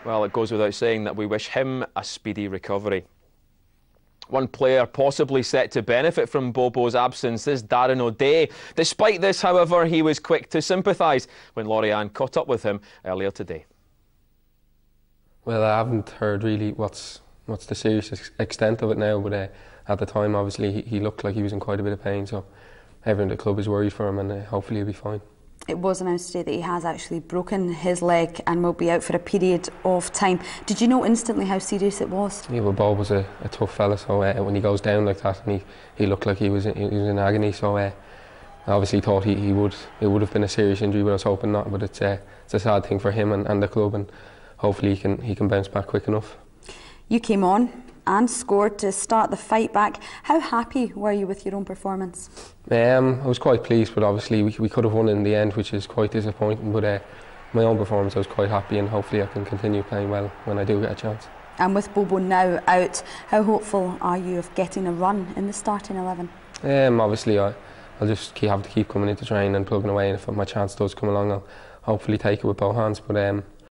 Well, it goes without saying that we wish him a speedy recovery. One player possibly set to benefit from Bobo's absence is Darren O'Dea. Despite this, however, he was quick to sympathise when Lorian caught up with him earlier today. Well, I haven't heard really what's the serious extent of it now, but at the time, obviously, he looked like he was in quite a bit of pain, so everyone at the club is worried for him, and hopefully he'll be fine. It was announced today that he has actually broken his leg and will be out for a period of time. Did you know instantly how serious it was? Yeah, well, Bob was a tough fella, so when he goes down like that, and he looked like he was in agony, so I obviously thought it would have been a serious injury, but I was hoping not. But it's a sad thing for him and the club, and hopefully he can bounce back quick enough. You came on and scored to start the fight back. How happy were you with your own performance? I was quite pleased, but obviously we could have won in the end, which is quite disappointing. But my own performance, I was quite happy, and hopefully I can continue playing well when I do get a chance. And with Bobo now out, how hopeful are you of getting a run in the starting 11? Obviously I'll just have to keep coming into training and plugging away, and if my chance does come along, I'll hopefully take it with both hands. But